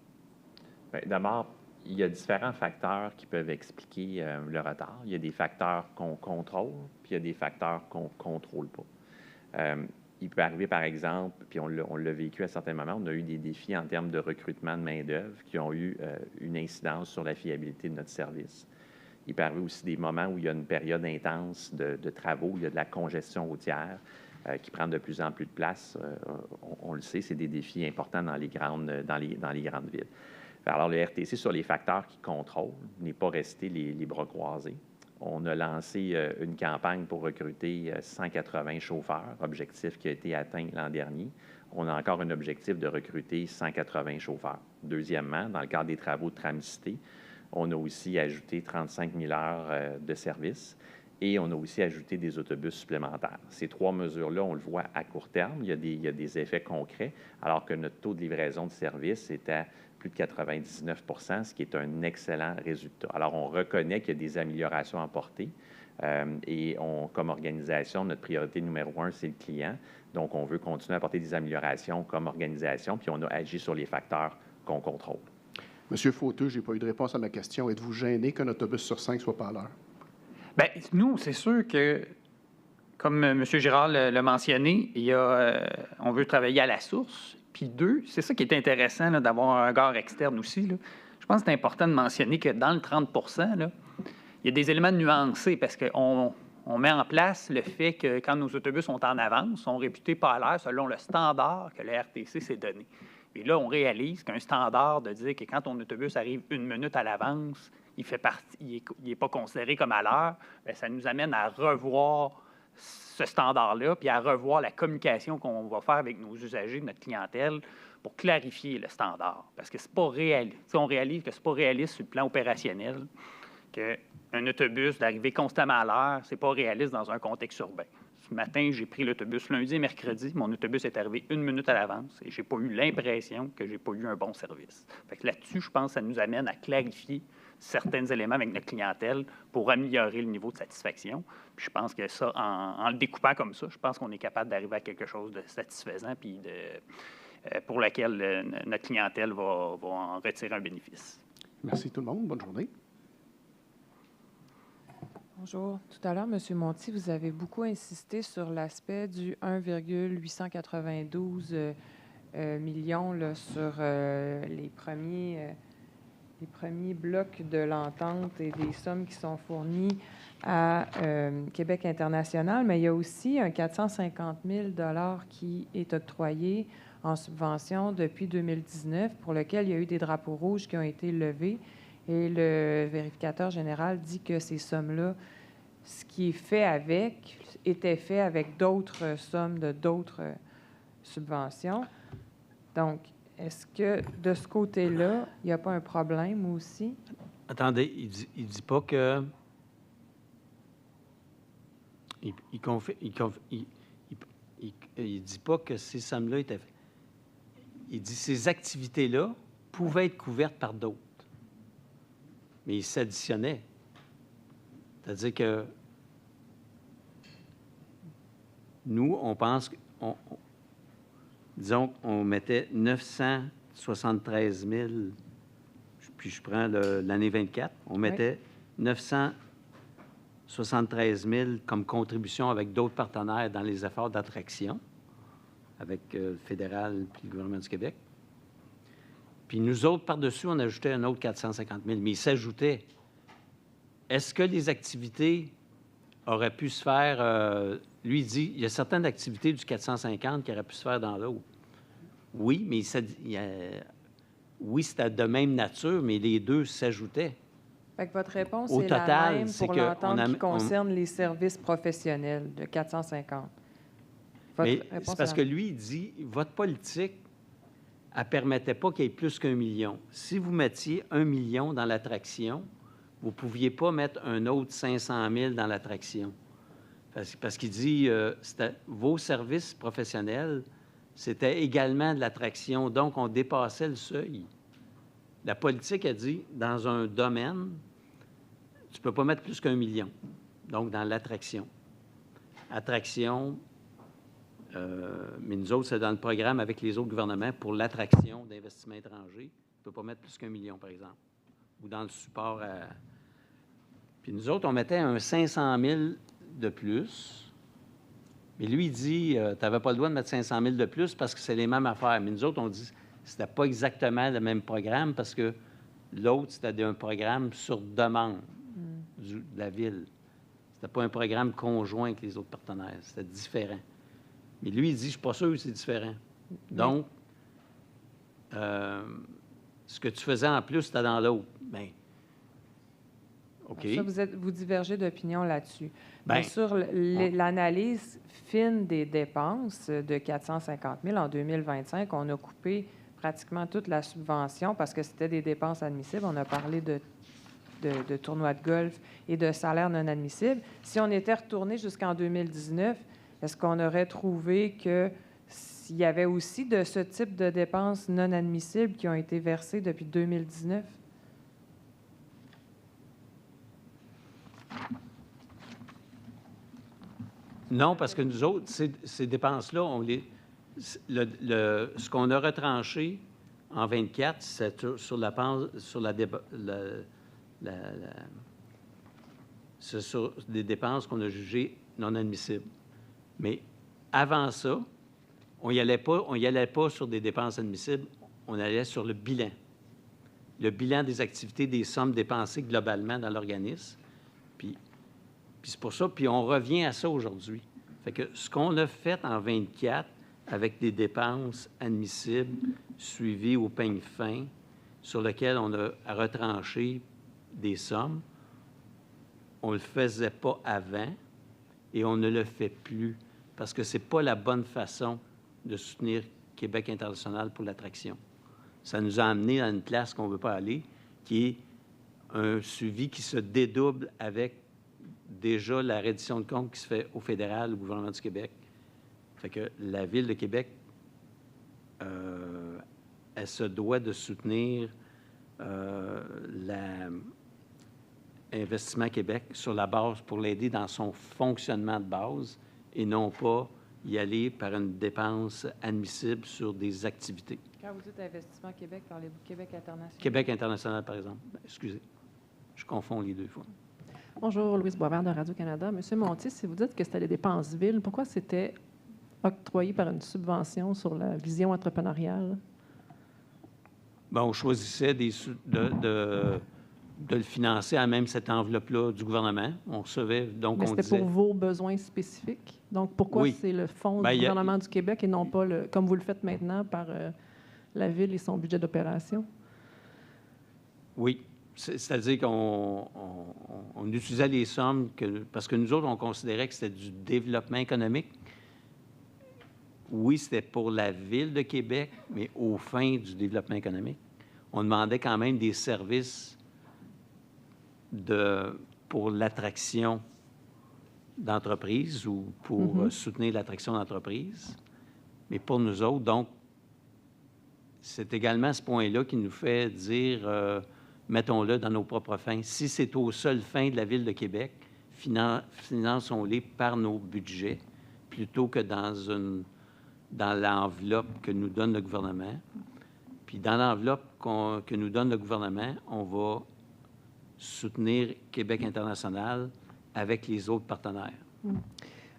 Bien, d'abord, il y a différents facteurs qui peuvent expliquer le retard. Il y a des facteurs qu'on contrôle, puis il y a des facteurs qu'on ne contrôle pas. Il peut arriver, par exemple, puis on l'a vécu à certains moments, on a eu des défis en termes de recrutement de main-d'œuvre qui ont eu une incidence sur la fiabilité de notre service. Il peut arriver aussi des moments où il y a une période intense de travaux, il y a de la congestion routière qui prend de plus en plus de place. On le sait, c'est des défis importants dans les grandes villes. Alors, le RTC, sur les facteurs qui contrôlent, n'est pas resté les bras croisés. On a lancé une campagne pour recruter 180 chauffeurs, objectif qui a été atteint l'an dernier. On a encore un objectif de recruter 180 chauffeurs. Deuxièmement, dans le cadre des travaux de Tramcité, on a aussi ajouté 35 000 heures de service et on a aussi ajouté des autobus supplémentaires. Ces trois mesures-là, on le voit à court terme, il y a des effets concrets, alors que notre taux de livraison de service est à plus de 99 %, ce qui est un excellent résultat. Alors, on reconnaît qu'il y a des améliorations à apporter et comme organisation, notre priorité numéro 1, c'est le client. Donc, on veut continuer à apporter des améliorations comme organisation, puis on a agi sur les facteurs qu'on contrôle. Monsieur Fauteux, je n'ai pas eu de réponse à ma question. Êtes-vous gêné qu'un autobus sur 5 ne soit pas à l'heure? Bien, nous, c'est sûr que, comme M. Girard l'a mentionné, on veut travailler à la source. Puis deux, c'est ça qui est intéressant d'avoir un regard externe aussi. Là. Je pense que c'est important de mentionner que dans le 30 là, il y a des éléments nuancés parce qu'on met en place le fait que quand nos autobus sont en avance, sont réputés pas à l'heure selon le standard que le RTC s'est donné. Et là, on réalise qu'un standard de dire que quand ton autobus arrive 1 minute à l'avance, il n'est pas considéré comme à l'heure, bien, ça nous amène à revoir ce standard-là, puis à revoir la communication qu'on va faire avec nos usagers, notre clientèle, pour clarifier le standard. Parce que c'est pas réaliste. On réalise que ce n'est pas réaliste sur le plan opérationnel, qu'un autobus d'arriver constamment à l'heure, c'est pas réaliste dans un contexte urbain. Ce matin, j'ai pris l'autobus lundi et mercredi. Mon autobus est arrivé 1 minute à l'avance et je n'ai pas eu l'impression que je n'ai pas eu un bon service. Fait que là-dessus, je pense que ça nous amène à clarifier certains éléments avec notre clientèle pour améliorer le niveau de satisfaction. Puis je pense que ça, en le découpant comme ça, je pense qu'on est capable d'arriver à quelque chose de satisfaisant puis pour laquelle notre clientèle va en retirer un bénéfice. Merci tout le monde. Bonne journée. Bonjour. Tout à l'heure, M. Monti, vous avez beaucoup insisté sur l'aspect du 1,892 millions là, sur les premiers blocs de l'entente et des sommes qui sont fournies à Québec international, mais il y a aussi un 450 000 $ qui est octroyé en subvention depuis 2019, pour lequel il y a eu des drapeaux rouges qui ont été levés. Et le vérificateur général dit que ces sommes-là, ce qui est fait avec, était fait avec d'autres sommes de d'autres subventions. Donc, est-ce que de ce côté-là, il n'y a pas un problème aussi? Attendez, il dit pas que... Il dit pas que ces sommes-là étaient... Il dit que ces activités-là pouvaient être couvertes par d'autres. Mais ils s'additionnaient. C'est-à-dire que nous, on pense disons qu'on mettait 973 000, puis je prends l'année 24, on mettait 973 000 comme contribution avec d'autres partenaires dans les efforts d'attraction, avec le fédéral puis le gouvernement du Québec. Puis nous autres, par-dessus, on ajoutait un autre 450 000, mais il s'ajoutait. Est-ce que les activités auraient pu se faire... lui, il dit, il y a certaines activités du 450 qui auraient pu se faire dans l'autre. Oui, mais oui, c'était de même nature, mais les deux s'ajoutaient. Fait que votre réponse Au est total, la même c'est pour que l'entente qui concerne les services professionnels de 450. Mais c'est parce que lui, il dit, votre politique, elle ne permettait pas qu'il y ait plus qu'1 million. Si vous mettiez 1 million dans l'attraction, vous ne pouviez pas mettre un autre 500 000 dans l'attraction. Parce qu'il dit, vos services professionnels, c'était également de l'attraction. Donc, on dépassait le seuil. La politique a dit, dans un domaine, tu ne peux pas mettre plus qu'1 million. Donc, dans l'attraction. Attraction, mais nous autres, c'est dans le programme avec les autres gouvernements pour l'attraction d'investissements étrangers. Tu ne peux pas mettre plus qu'1 million, par exemple. Ou dans le support à... Puis nous autres, on mettait un 500 000 de plus. Mais lui, il dit, tu n'avais pas le droit de mettre 500 000 de plus parce que c'est les mêmes affaires. Mais nous autres, on dit, c'était pas exactement le même programme parce que l'autre, c'était un programme sur demande de la Ville. C'était pas un programme conjoint avec les autres partenaires. C'était différent. Mais lui, il dit, je ne suis pas sûr que c'est différent. Donc, ce que tu faisais en plus, c'était dans l'autre. Bien, OK. Ça, vous divergez d'opinion là-dessus. Bien, sur l'analyse fine des dépenses de 450 000 en 2025, on a coupé pratiquement toute la subvention parce que c'était des dépenses admissibles. On a parlé de tournois de golf et de salaires non admissibles. Si on était retourné jusqu'en 2019, est-ce qu'on aurait trouvé qu'il y avait aussi de ce type de dépenses non admissibles qui ont été versées depuis 2019? Non, parce que nous autres, ces dépenses-là, ce qu'on a retranché en 24, c'est sur des dépenses qu'on a jugées non admissibles. Mais avant ça, on n'y allait pas sur des dépenses admissibles, on allait sur le bilan. Le bilan des activités, des sommes dépensées globalement dans l'organisme. Puis c'est pour ça, puis on revient à ça aujourd'hui. Fait que ce qu'on a fait en 24 avec des dépenses admissibles suivies au peigne fin, sur lequel on a retranché des sommes. On ne le faisait pas avant et on ne le fait plus parce que ce n'est pas la bonne façon de soutenir Québec international pour l'attraction. Ça nous a amené à une place qu'on ne veut pas aller, qui est un suivi qui se dédouble avec déjà la reddition de comptes qui se fait au fédéral, au gouvernement du Québec. Fait que la Ville de Québec, elle se doit de soutenir l'Investissement Québec sur la base pour l'aider dans son fonctionnement de base et non pas y aller par une dépense admissible sur des activités. Quand vous dites Investissement Québec, parlez-vous de Québec international? Québec international, par exemple. Excusez, je confonds les deux fois. Bonjour, Louise Boisvert de Radio-Canada. Monsieur Monti, si vous dites que c'était les dépenses villes, pourquoi c'était octroyé par une subvention sur la vision entrepreneuriale? Bien, on choisissait de le financer à même cette enveloppe-là du gouvernement. On recevait, donc Mais on c'était disait... pour vos besoins spécifiques. Donc, pourquoi Oui. c'est le fonds Ben, du il y a- gouvernement du Québec et non pas, comme vous le faites maintenant, par la Ville et son budget d'opération? Oui. C'est-à-dire qu'on utilisait les sommes parce que nous autres, on considérait que c'était du développement économique. Oui, c'était pour la Ville de Québec, mais aux fins du développement économique. On demandait quand même des services pour l'attraction d'entreprises ou pour soutenir l'attraction d'entreprises. Mais pour nous autres, donc, c'est également ce point-là qui nous fait dire, mettons-le dans nos propres fins. Si c'est aux seules fins de la Ville de Québec, finançons-les par nos budgets plutôt que dans l'enveloppe que nous donne le gouvernement. Puis dans l'enveloppe que nous donne le gouvernement, on va soutenir Québec international avec les autres partenaires.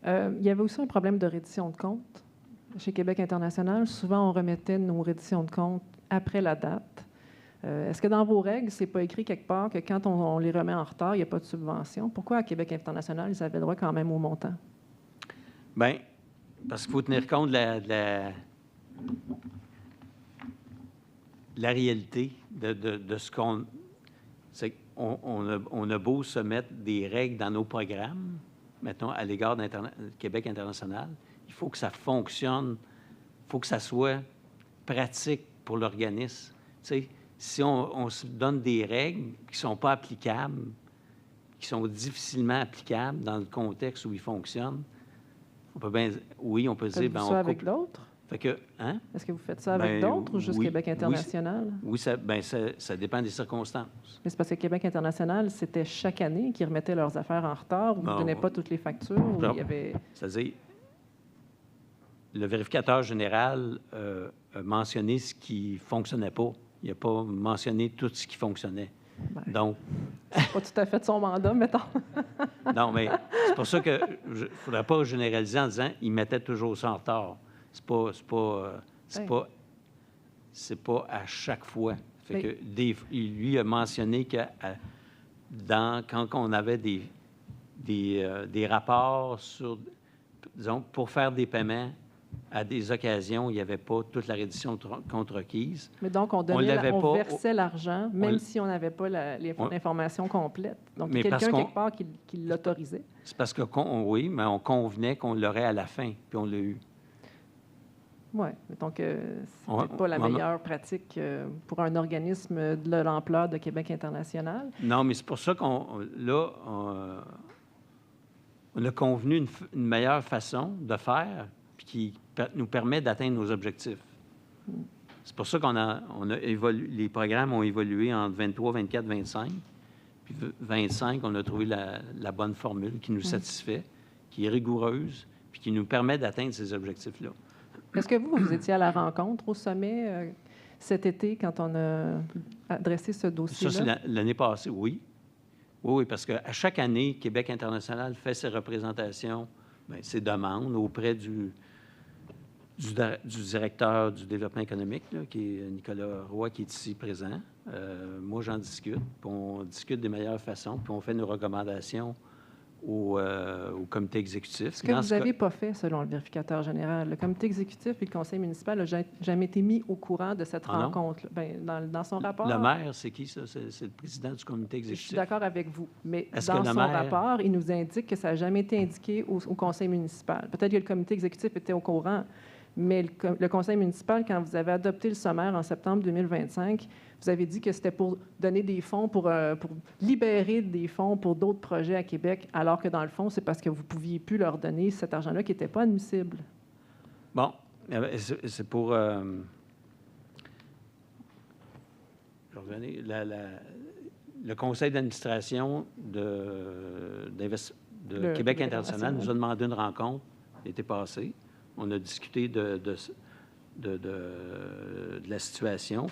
Il y avait aussi un problème de reddition de comptes chez Québec international. Souvent, on remettait nos redditions de comptes après la date. Est-ce que dans vos règles, c'est pas écrit quelque part que quand on les remet en retard, il n'y a pas de subvention? Pourquoi à Québec international, ils avaient droit quand même au montant? Bien, parce qu'il faut tenir compte de la réalité de ce qu'on... On a beau se mettre des règles dans nos programmes, mettons, à l'égard de Québec international, il faut que ça fonctionne, il faut que ça soit pratique pour l'organisme. Tu sais, si on se donne des règles qui ne sont pas applicables, qui sont difficilement applicables dans le contexte où ils fonctionnent, on peut bien... Oui, on peut dire... Faites-vous ça avec d'autres? Fait que, hein? Est-ce que vous faites ça avec d'autres ou juste oui, Québec international? Oui, ça dépend des circonstances. Mais c'est parce que Québec international, c'était chaque année qu'ils remettaient leurs affaires en retard ou ils ne donnaient pas toutes les factures. Ou il y avait... C'est-à-dire, le vérificateur général a mentionné ce qui ne fonctionnait pas. Il n'a pas mentionné tout ce qui fonctionnait. Ben, Donc... c'est pas tout à fait son mandat, mettons. Non, mais c'est pour ça qu'il ne faudrait pas généraliser en disant qu'il mettait toujours ça en retard. C'est pas à chaque fois. Fait que lui a mentionné que quand on avait des rapports sur, disons, pour faire des paiements à des occasions, il n'y avait pas toute la reddition de compte requise. Mais donc, on versait l'argent, même si on n'avait pas l'information complète. Donc, il y a quelqu'un quelque part qui l'autorisait. C'est parce que, oui, mais on convenait qu'on l'aurait à la fin, puis on l'a eu. Oui, donc c'est peut-être pas la meilleure pratique pour un organisme de l'ampleur de Québec international. Non, mais c'est pour ça on a convenu une meilleure façon de faire puis qui nous permet d'atteindre nos objectifs. C'est pour ça qu'on a évolué, les programmes ont évolué entre 23, 24, 25. Puis 25, on a trouvé la bonne formule qui nous satisfait, qui est rigoureuse, puis qui nous permet d'atteindre ces objectifs-là. Est-ce que vous étiez à la rencontre au sommet cet été quand on a adressé ce dossier-là? Ça, c'est l'année passée, oui. Oui, parce qu'à chaque année, Québec international fait ses représentations, ses demandes auprès du directeur du développement économique, là, qui est Nicolas Roy, qui est ici présent. Moi, j'en discute, puis on discute des meilleures façons, puis on fait nos recommandations au comité exécutif. Ce que vous n'avez pas fait, selon le vérificateur général. Le comité exécutif et le conseil municipal n'ont jamais été mis au courant de cette rencontre. Ben, dans son rapport... Le maire, c'est qui, ça? C'est le président du comité Je exécutif? suis d'accord avec vous. Mais Est-ce dans que le son maire... rapport, il nous indique que ça n'a jamais été indiqué au conseil municipal. Peut-être que le comité exécutif était au courant, mais le conseil municipal, quand vous avez adopté le sommaire en septembre 2025, vous avez dit que c'était pour donner des fonds, pour libérer des fonds pour d'autres projets à Québec, alors que dans le fond, c'est parce que vous ne pouviez plus leur donner cet argent-là qui n'était pas admissible. Bon, c'est pour... le conseil d'administration de Québec international nous a demandé une rencontre l'été passé. On a discuté de la situation.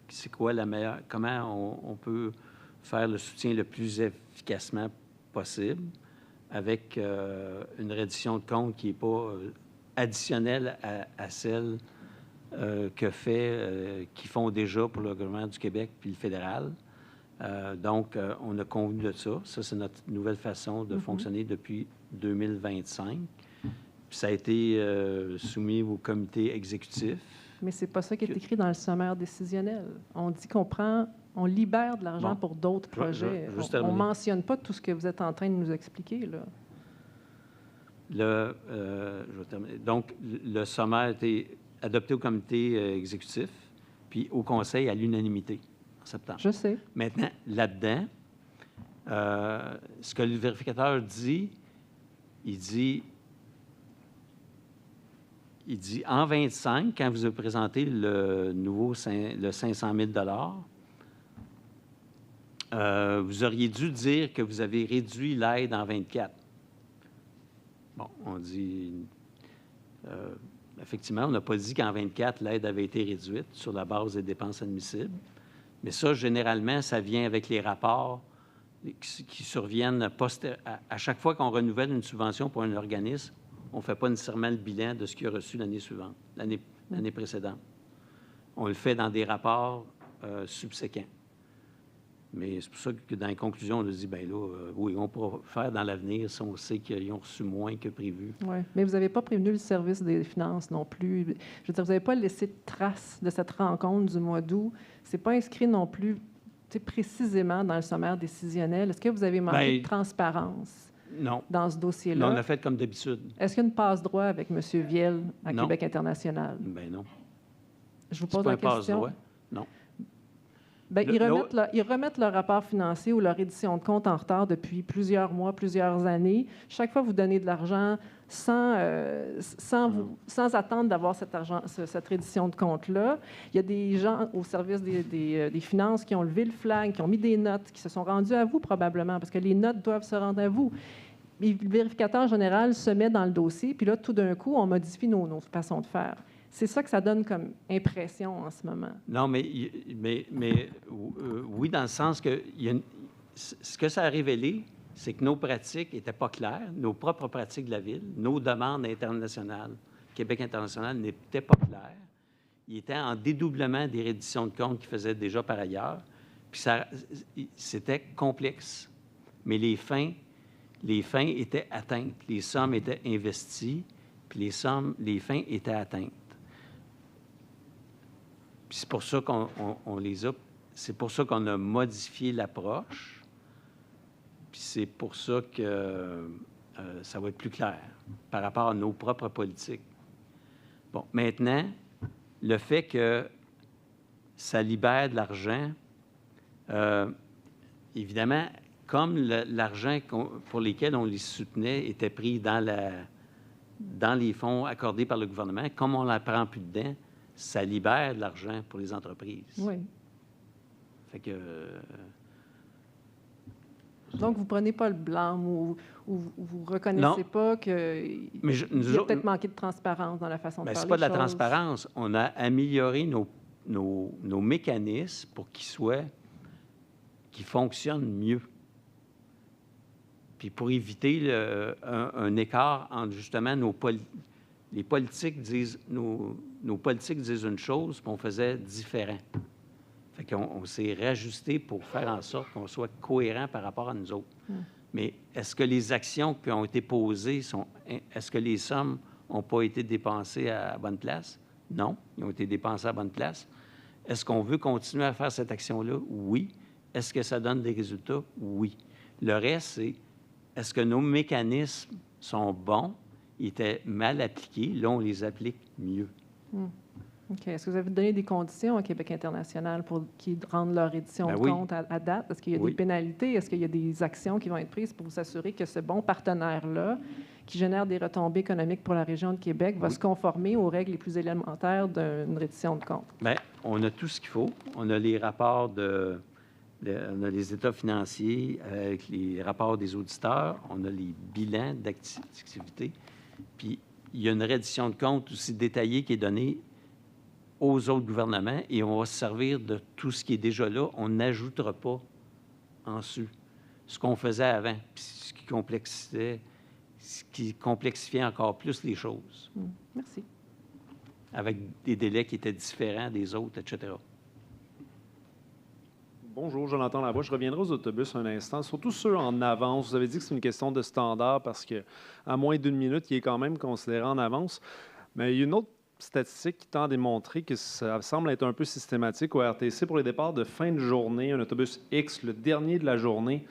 C'est quoi la meilleure... Comment on peut faire le soutien le plus efficacement possible avec une reddition de compte qui n'est pas additionnelle à celle qu'ils font déjà pour le gouvernement du Québec puis le fédéral. Donc, on a convenu de ça. Ça, c'est notre nouvelle façon de fonctionner depuis 2025. Puis ça a été soumis au comité exécutif. Mais c'est pas ça qui est écrit dans le sommaire décisionnel. On dit on libère de l'argent pour d'autres projets. On ne mentionne pas tout ce que vous êtes en train de nous expliquer, là. Je vais terminer. Donc, le sommaire a été adopté au comité exécutif, puis au conseil à l'unanimité en septembre. Je sais. Maintenant, là-dedans, ce que le vérificateur dit, il dit en 25, quand vous avez présenté le 500 000 vous auriez dû dire que vous avez réduit l'aide en 24. Bon, on dit... effectivement, on n'a pas dit qu'en 24, l'aide avait été réduite sur la base des dépenses admissibles. Mais ça, généralement, ça vient avec les rapports qui surviennent à chaque fois qu'on renouvelle une subvention pour un organisme. On ne fait pas nécessairement le bilan de ce qu'il a reçu l'année suivante, l'année précédente. On le fait dans des rapports subséquents. Mais c'est pour ça que dans les conclusions, on a dit, bien là, oui, on pourra faire dans l'avenir si on sait qu'ils ont reçu moins que prévu. Oui, mais vous n'avez pas prévenu le service des finances non plus. Je veux dire, vous n'avez pas laissé de trace de cette rencontre du mois d'août. Ce n'est pas inscrit non plus précisément dans le sommaire décisionnel. Est-ce que vous avez manqué de transparence? Non. Dans ce dossier-là? Non, on a fait comme d'habitude. Est-ce qu'il y a une passe-droit avec M. Viel à Québec international? Bien non. Je vous pose la question. Passe-droit? Non. Bien, ils remettent leur rapport financier ou leur édition de compte en retard depuis plusieurs mois, plusieurs années. Chaque fois, vous donnez de l'argent sans attendre d'avoir cette édition de compte-là. Il y a des gens au service des finances qui ont levé le flag, qui ont mis des notes, qui se sont rendus à vous probablement, parce que les notes doivent se rendre à vous. Et le vérificateur général se met dans le dossier, puis là, tout d'un coup, on modifie nos façons de faire. C'est ça que ça donne comme impression en ce moment. Non, mais oui, dans le sens que ce que ça a révélé, c'est que nos pratiques n'étaient pas claires, nos propres pratiques de la Ville, nos demandes internationales, Québec international, n'étaient pas claires. Il était en dédoublement des redditions de comptes qu'il faisait déjà par ailleurs. Puis c'était complexe. Mais les fins étaient atteintes. Les sommes étaient investies, puis les fins étaient atteintes. Puis c'est pour ça c'est pour ça qu'on a modifié l'approche. Puis c'est pour ça que ça va être plus clair par rapport à nos propres politiques. Bon, maintenant, le fait que ça libère de l'argent, évidemment, comme l'argent pour lesquels on les soutenait était pris dans les fonds accordés par le gouvernement, comme on n'en prend plus dedans, ça libère de l'argent pour les entreprises. Oui. Fait que... Donc, vous ne prenez pas le blâme ou vous ne reconnaissez pas qu'il y a peut-être manqué de transparence dans la façon de faire les choses? Ce n'est pas de la transparence. On a amélioré nos mécanismes pour qu'ils fonctionnent mieux. Puis pour éviter un écart entre justement les politiques disent... Nos politiques disent une chose, puis on faisait différent. Fait qu'on s'est rajusté pour faire en sorte qu'on soit cohérent par rapport à nous autres. Mais est-ce que les actions qui ont été posées est-ce que les sommes n'ont pas été dépensées à la bonne place? Non, ils ont été dépensées à la bonne place. Est-ce qu'on veut continuer à faire cette action-là? Oui. Est-ce que ça donne des résultats? Oui. Le reste, c'est est-ce que nos mécanismes sont bons? Ils étaient mal appliqués. Là, on les applique mieux. OK. Est-ce que vous avez donné des conditions à Québec international pour qu'ils rendent leur édition de compte à date? Est-ce qu'il y a des pénalités? Est-ce qu'il y a des actions qui vont être prises pour vous assurer que ce bon partenaire-là, qui génère des retombées économiques pour la région de Québec, va se conformer aux règles les plus élémentaires d'une reddition de compte? Bien, on a tout ce qu'il faut. On a les rapports on a les états financiers avec les rapports des auditeurs. On a les bilans d'activité. Puis, il y a une reddition de compte aussi détaillée qui est donnée aux autres gouvernements et on va se servir de tout ce qui est déjà là. On n'ajoutera pas en dessus ce qu'on faisait avant, puis ce qui complexifiait encore plus les choses. Merci. Avec des délais qui étaient différents des autres, etc. Bonjour, Jonathan Lavoie. Je reviendrai aux autobus un instant, surtout ceux en avance. Vous avez dit que c'est une question de standard parce qu'à moins d'1 minute, il est quand même considéré en avance. Mais il y a une autre statistique qui tend à démontrer que ça semble être un peu systématique au RTC pour les départs de fin de journée. Un autobus X, le dernier de la journée,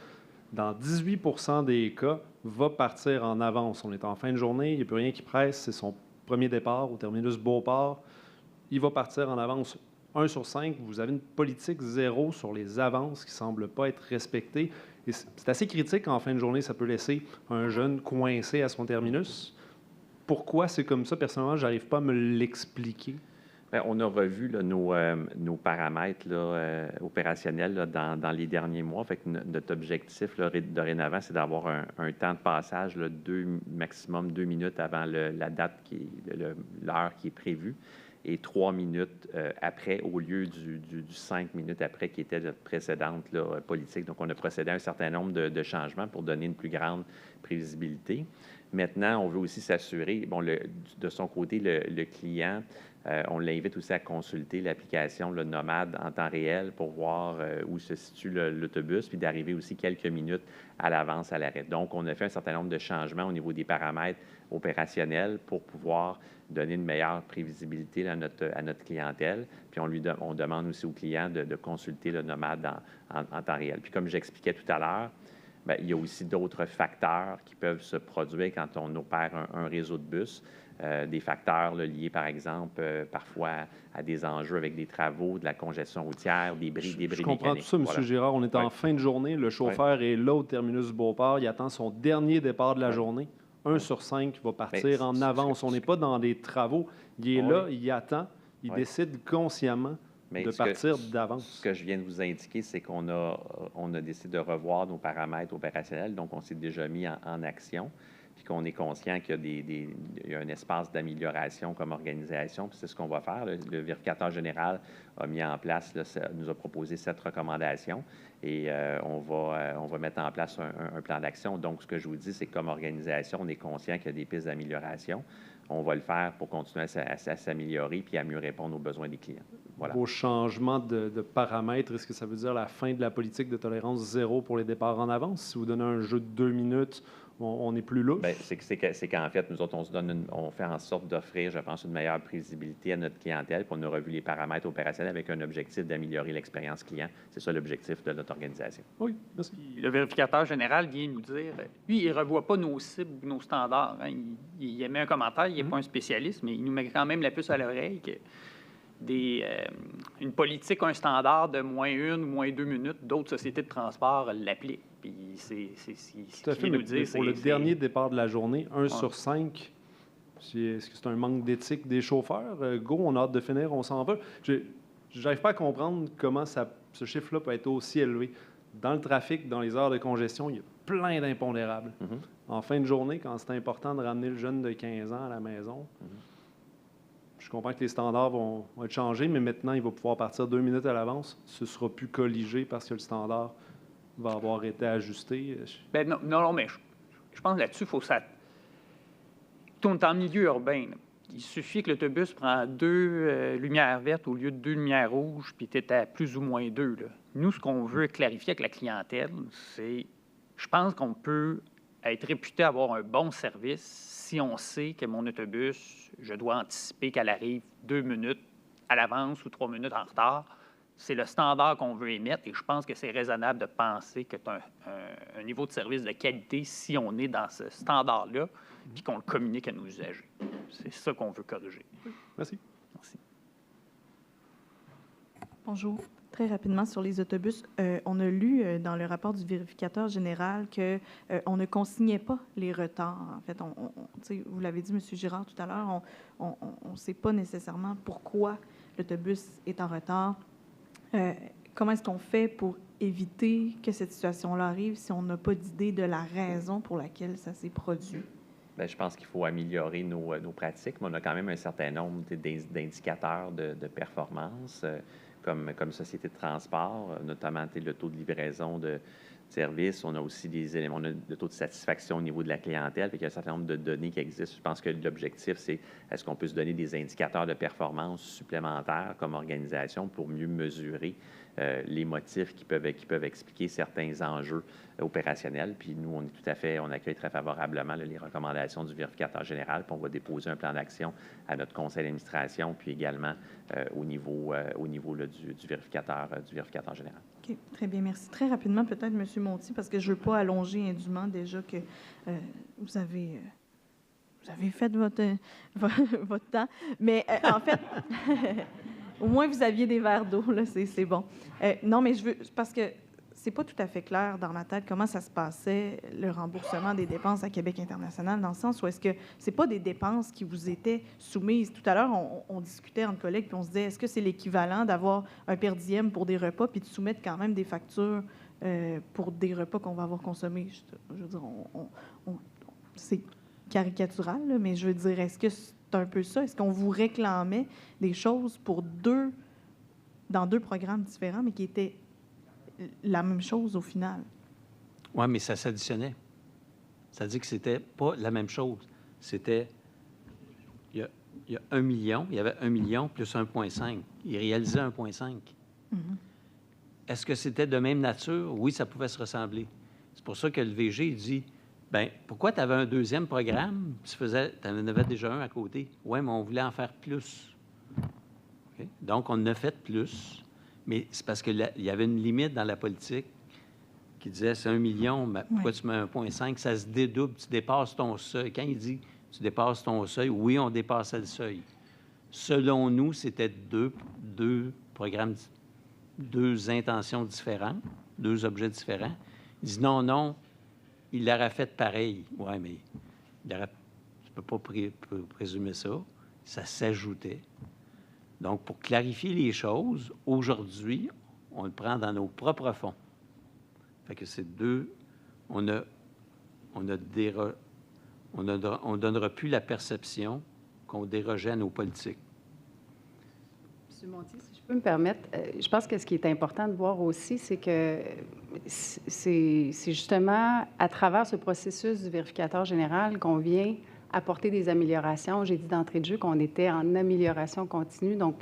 dans 18 % des cas, va partir en avance. On est en fin de journée, il n'y a plus rien qui presse, c'est son premier départ au terminus Beauport. Il va partir en avance. 1 sur 5, vous avez une politique zéro sur les avances qui ne semble pas être respectée. Et c'est assez critique en fin de journée, ça peut laisser un jeune coincé à son terminus. Pourquoi c'est comme ça? Personnellement, je n'arrive pas à me l'expliquer. Bien, on a revu là, nos paramètres là, opérationnels là, dans les derniers mois. Fait que notre objectif là, dorénavant, c'est d'avoir un temps de passage là, maximum 2 minutes avant la date, l'heure qui est prévue, et 3 minutes après, au lieu du 5 minutes après qui était notre précédente là, politique. Donc, on a procédé à un certain nombre de changements pour donner une plus grande prévisibilité. Maintenant, on veut aussi s'assurer, de son côté, le client, on l'invite aussi à consulter l'application le Nomade en temps réel pour voir où se situe l'autobus, puis d'arriver aussi quelques minutes à l'avance à l'arrêt. Donc, on a fait un certain nombre de changements au niveau des paramètres opérationnels pour pouvoir donner une meilleure prévisibilité à notre clientèle. Puis, on demande aussi au client de consulter le Nomade en temps réel. Puis, comme j'expliquais tout à l'heure, bien, il y a aussi d'autres facteurs qui peuvent se produire quand on opère un réseau de bus. Des facteurs là, liés, par exemple, parfois à des enjeux avec des travaux, de la congestion routière, des bris mécaniques. Je comprends tout ça, M. Girard. On est en fin de journée. Le chauffeur est là au terminus Beauport. Il attend son dernier départ de la journée. 1 sur 5 va partir en avance. On n'est pas dans des travaux. Il est là, il attend. Il décide consciemment de partir d'avance. Ce que je viens de vous indiquer, c'est qu'on a décidé de revoir nos paramètres opérationnels. Donc, on s'est déjà mis en action, puis qu'on est conscient qu'il y a un espace d'amélioration comme organisation. Puis c'est ce qu'on va faire. Le vérificateur général a mis en place, nous a proposé 7 recommandations et on va mettre en place un plan d'action. Donc, ce que je vous dis, c'est que comme organisation, on est conscient qu'il y a des pistes d'amélioration. On va le faire pour continuer à s'améliorer puis à mieux répondre aux besoins des clients. Voilà. Vos changements de paramètres, est-ce que ça veut dire la fin de la politique de tolérance zéro pour les départs en avance? Si vous donnez un jeu de 2 minutes, on n'est plus louche? Bien, c'est qu'en fait, nous autres, on fait en sorte d'offrir, je pense, une meilleure prévisibilité à notre clientèle. Puis on a revu les paramètres opérationnels avec un objectif d'améliorer l'expérience client. C'est ça l'objectif de notre organisation. Oui, merci. Le vérificateur général vient nous dire, lui, il ne revoit pas nos cibles, nos standards. Hein. Il émet un commentaire, il n'est pas un spécialiste, mais il nous met quand même la puce à l'oreille que une politique, un standard de moins 1 ou moins 2 minutes, d'autres sociétés de transport l'appliquent. Puis c'est tout à fait, mais pour le dernier départ de la journée, 1 sur 5, est-ce que c'est un manque d'éthique des chauffeurs? Go, on a hâte de finir, on s'en va. Je n'arrive pas à comprendre comment ce chiffre-là peut être aussi élevé. Dans le trafic, dans les heures de congestion, il y a plein d'impondérables. En fin de journée, quand c'est important de ramener le jeune de 15 ans à la maison, je comprends que les standards vont être changés, mais maintenant, il va pouvoir partir 2 minutes à l'avance. Ce ne sera plus colligé parce que le standard va avoir été ajusté. Bien, non, mais je pense que là-dessus, il faut ça. On est en milieu urbain. Là. Il suffit que l'autobus prend 2 lumières vertes au lieu de 2 lumières rouges, puis tu es à plus ou moins 2. Là. Nous, ce qu'on veut clarifier avec la clientèle, c'est je pense qu'on peut être réputé avoir un bon service si on sait que mon autobus, je dois anticiper qu'elle arrive 2 minutes à l'avance ou 3 minutes en retard. C'est le standard qu'on veut émettre et je pense que c'est raisonnable de penser que tu as un niveau de service de qualité si on est dans ce standard-là puis qu'on le communique à nos usagers. C'est ça qu'on veut corriger. Merci. Merci. Bonjour. Très rapidement sur les autobus, on a lu dans le rapport du vérificateur général qu'on ne consignait pas les retards. En fait, vous l'avez dit, M. Girard, tout à l'heure, on ne sait pas nécessairement pourquoi l'autobus est en retard. Comment est-ce qu'on fait pour éviter que cette situation-là arrive si on n'a pas d'idée de la raison pour laquelle ça s'est produit? Bien, je pense qu'il faut améliorer nos pratiques, mais on a quand même un certain nombre d'indicateurs de performance. Comme société de transport, notamment le taux de livraison de services. On a aussi des éléments, on a le taux de satisfaction au niveau de la clientèle. Il y a un certain nombre de données qui existent. Je pense que l'objectif, c'est est-ce qu'on peut se donner des indicateurs de performance supplémentaires comme organisation pour mieux mesurer les motifs qui peuvent expliquer certains enjeux opérationnels. Puis nous, on accueille très favorablement les recommandations du vérificateur général, puis on va déposer un plan d'action à notre conseil d'administration, puis également au niveau du vérificateur général. OK, très bien, merci. Très rapidement, peut-être, M. Monti, parce que je ne veux pas allonger indûment déjà que vous avez fait votre temps. Mais en fait, au moins, vous aviez des verres d'eau, là, c'est bon. Non, mais parce que c'est pas tout à fait clair dans ma tête comment ça se passait, le remboursement des dépenses à Québec International, dans le sens où est-ce que c'est pas des dépenses qui vous étaient soumises. Tout à l'heure, on discutait entre collègues, puis on se disait, est-ce que c'est l'équivalent d'avoir un per diem pour des repas, puis de soumettre quand même des factures pour des repas qu'on va avoir consommés? Je veux dire, c'est caricatural, là, mais je veux dire, est-ce que c'est un peu ça? Est-ce qu'on vous réclamait des choses dans deux programmes différents, mais qui étaient la même chose au final? Oui, mais ça s'additionnait. Ça dit que c'était pas la même chose. C'était, il y a 1 million, il y avait 1 million plus 1,5. Il réalisait 1,5. Mm-hmm. Est-ce que c'était de même nature? Oui, ça pouvait se ressembler. C'est pour ça que le VG dit, bien, pourquoi tu avais un deuxième programme? Tu en avais déjà un à côté. Oui, mais on voulait en faire plus. Okay? Donc, on en a fait plus. Mais c'est parce qu'il y avait une limite dans la politique qui disait c'est 1 million, mais pourquoi tu mets 1,5? Ça se dédouble, tu dépasses ton seuil. Quand il dit tu dépasses ton seuil, oui, on dépassait le seuil. Selon nous, c'était deux programmes, 2 intentions différentes, 2 objets différents. Il dit non, il l'aurait fait pareil. Oui, mais tu ne peux pas présumer ça. Ça s'ajoutait. Donc, pour clarifier les choses, aujourd'hui, on le prend dans nos propres fonds. Fait que c'est on ne donnera plus la perception qu'on dérogeait à nos politiques. M. Monti, si je peux me permettre, je pense que ce qui est important de voir aussi, c'est que c'est justement à travers ce processus du vérificateur général qu'on vient apporter des améliorations. J'ai dit d'entrée de jeu qu'on était en amélioration continue. Donc,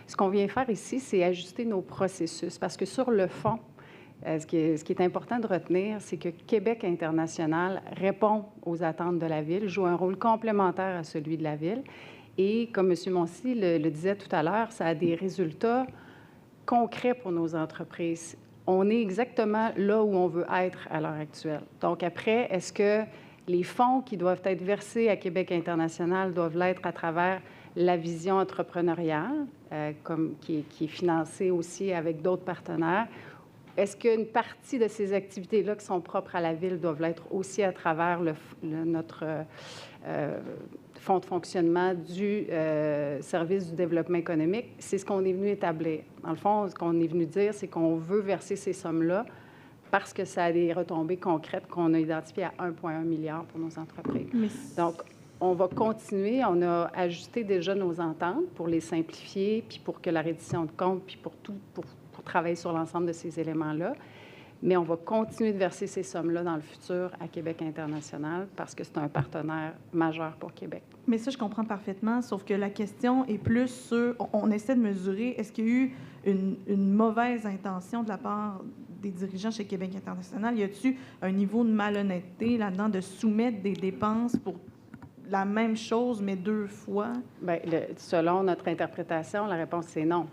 ce qu'on vient faire ici, c'est ajuster nos processus. Parce que sur le fond, ce qui est important de retenir, c'est que Québec International répond aux attentes de la Ville, joue un rôle complémentaire à celui de la Ville. Et comme M. Monti le disait tout à l'heure, ça a des résultats concrets pour nos entreprises. On est exactement là où on veut être à l'heure actuelle. Donc après, est-ce que les fonds qui doivent être versés à Québec International doivent l'être à travers la vision entrepreneuriale, qui est financée aussi avec d'autres partenaires? Est-ce qu'une partie de ces activités-là qui sont propres à la Ville doivent l'être aussi à travers notre fonds de fonctionnement du service du développement économique? C'est ce qu'on est venu établir. Dans le fond, ce qu'on est venu dire, c'est qu'on veut verser ces sommes-là parce que ça a des retombées concrètes qu'on a identifiées à 1,1 milliard pour nos entreprises. Donc, on va continuer. On a ajusté déjà nos ententes pour les simplifier, puis pour que la reddition de comptes, puis pour travailler sur l'ensemble de ces éléments-là. Mais on va continuer de verser ces sommes-là dans le futur à Québec International parce que c'est un partenaire majeur pour Québec. Mais ça, je comprends parfaitement, sauf que la question est plus sur... On essaie de mesurer, est-ce qu'il y a eu une mauvaise intention de la part des dirigeants chez Québec International, y a-t-il un niveau de malhonnêteté là-dedans de soumettre des dépenses pour la même chose, mais 2 fois? Bien, selon notre interprétation, la réponse, c'est non.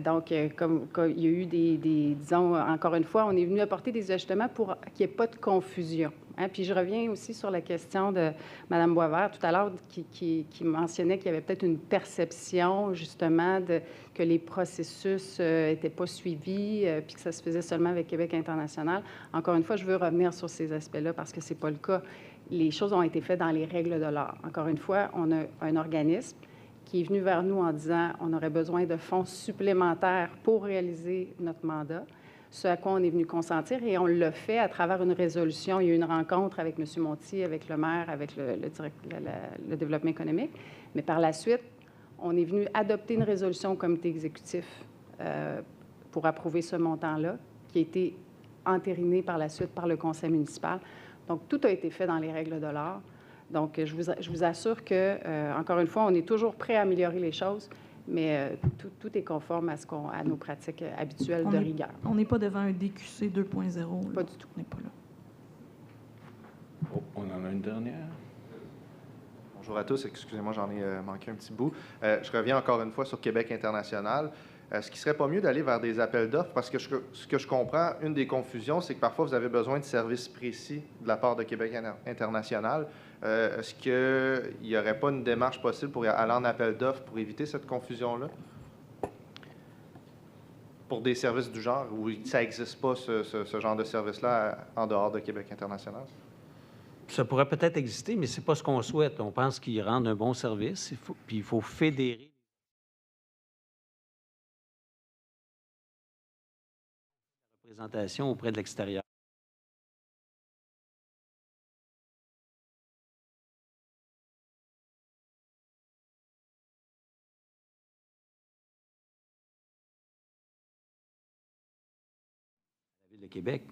Donc, comme il y a eu disons, encore une fois, on est venu apporter des ajustements pour qu'il n'y ait pas de confusion. Hein? Puis je reviens aussi sur la question de Mme Boisvert tout à l'heure, qui mentionnait qu'il y avait peut-être une perception, justement, que les processus n'étaient pas suivis, puis que ça se faisait seulement avec Québec International. Encore une fois, je veux revenir sur ces aspects-là parce que ce n'est pas le cas. Les choses ont été faites dans les règles de l'art. Encore une fois, on a un organisme qui est venu vers nous en disant on aurait besoin de fonds supplémentaires pour réaliser notre mandat, ce à quoi on est venu consentir, et on l'a fait à travers une résolution. Il y a eu une rencontre avec M. Monti, avec le maire, avec le développement économique, mais par la suite, on est venu adopter une résolution au comité exécutif pour approuver ce montant-là, qui a été entériné par la suite par le conseil municipal. Donc, tout a été fait dans les règles de l'art. Donc, je vous assure que, encore une fois, on est toujours prêt à améliorer les choses, mais tout est conforme à nos pratiques habituelles de rigueur. On n'est pas devant un DQC 2.0. Pas du tout. On n'est pas là. Oh, on en a une dernière. Bonjour à tous. Excusez-moi, j'en ai manqué un petit bout. Je reviens encore une fois sur Québec International. Est-ce qu'il ne serait pas mieux d'aller vers des appels d'offres? Parce que ce que je comprends, une des confusions, c'est que parfois, vous avez besoin de services précis de la part de Québec International. Est-ce qu'il n'y aurait pas une démarche possible pour aller en appel d'offres pour éviter cette confusion-là? Pour des services du genre, où ça n'existe pas, ce genre de service-là, en dehors de Québec International? Ça pourrait peut-être exister, mais ce n'est pas ce qu'on souhaite. On pense qu'ils rendent un bon service, puis il faut fédérer la représentation auprès de l'extérieur. La Ville de Québec,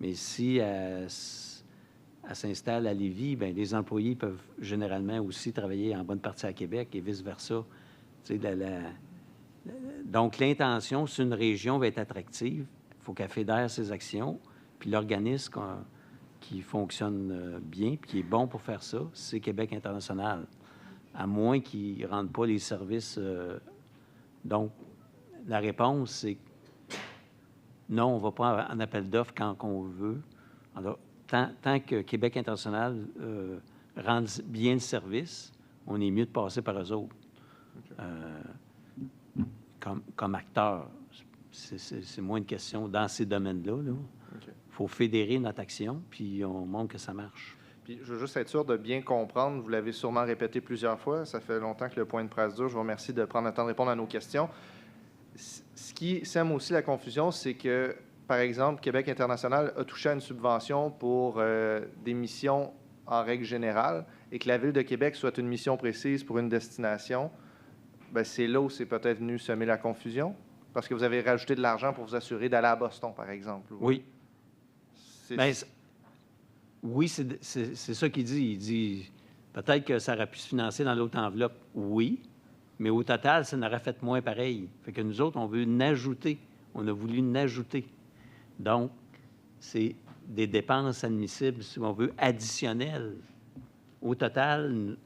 mais si elle s'installe à Lévis, bien, les employés peuvent généralement aussi travailler en bonne partie à Québec et vice-versa. Tu sais, donc, l'intention, si une région va être attractive, il faut qu'elle fédère ses actions, puis l'organisme qui fonctionne bien, puis qui est bon pour faire ça, c'est Québec International, à moins qu'ils ne rendent pas les services. Donc, la réponse, c'est non, on ne va pas en appel d'offres quand on veut. Alors, tant que Québec International rende bien le service, on est mieux de passer par eux autres. Comme acteur. C'est moins une question dans ces domaines-là. Il faut fédérer notre action, puis on montre que ça marche. Puis, je veux juste être sûr de bien comprendre. Vous l'avez sûrement répété plusieurs fois. Ça fait longtemps que le point de presse dure. Je vous remercie de prendre le temps de répondre à nos questions. Ce qui sème aussi la confusion, c'est que, par exemple, Québec International a touché à une subvention pour des missions en règle générale et que la Ville de Québec souhaite une mission précise pour une destination. Bien, c'est là où c'est peut-être venu semer la confusion, parce que vous avez rajouté de l'argent pour vous assurer d'aller à Boston, par exemple. Oui. Oui, c'est ça qu'il dit. Il dit peut-être que ça aurait pu se financer dans l'autre enveloppe. Oui, mais au total, ça n'aurait fait moins pareil. Fait que nous autres, on veut n'ajouter. On a voulu n'ajouter. Donc, c'est des dépenses admissibles, si on veut, additionnelles. Au total,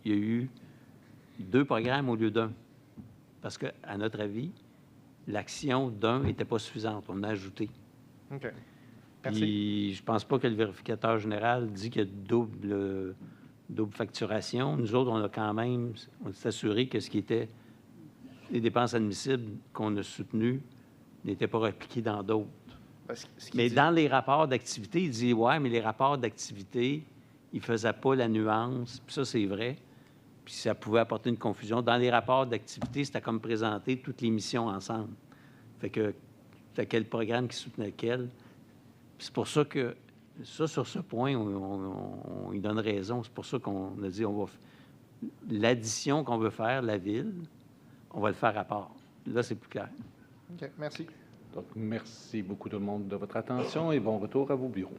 il y a eu 2 programmes au lieu d'un. Parce qu'à notre avis, l'action d'un n'était pas suffisante. On a ajouté. OK. Merci. Puis, je ne pense pas que le vérificateur général dit qu'il y a double facturation. Nous autres, on s'est assuré que ce qui était les dépenses admissibles qu'on a soutenues n'étaient pas répliquées dans d'autres. Mais dans les rapports d'activité, il dit, ouais, mais les rapports d'activité, ils ne faisaient pas la nuance. Puis ça, c'est vrai. Puis ça pouvait apporter une confusion. Dans les rapports d'activité, c'était comme présenter toutes les missions ensemble. Fait que c'était quel programme qui soutenait lequel. Puis c'est pour ça que, ça, sur ce point, on y donne raison. C'est pour ça qu'on a dit, l'addition qu'on veut faire, la Ville, on va le faire à part. Là, c'est plus clair. OK, merci. Donc, merci beaucoup tout le monde de votre attention et bon retour à vos bureaux.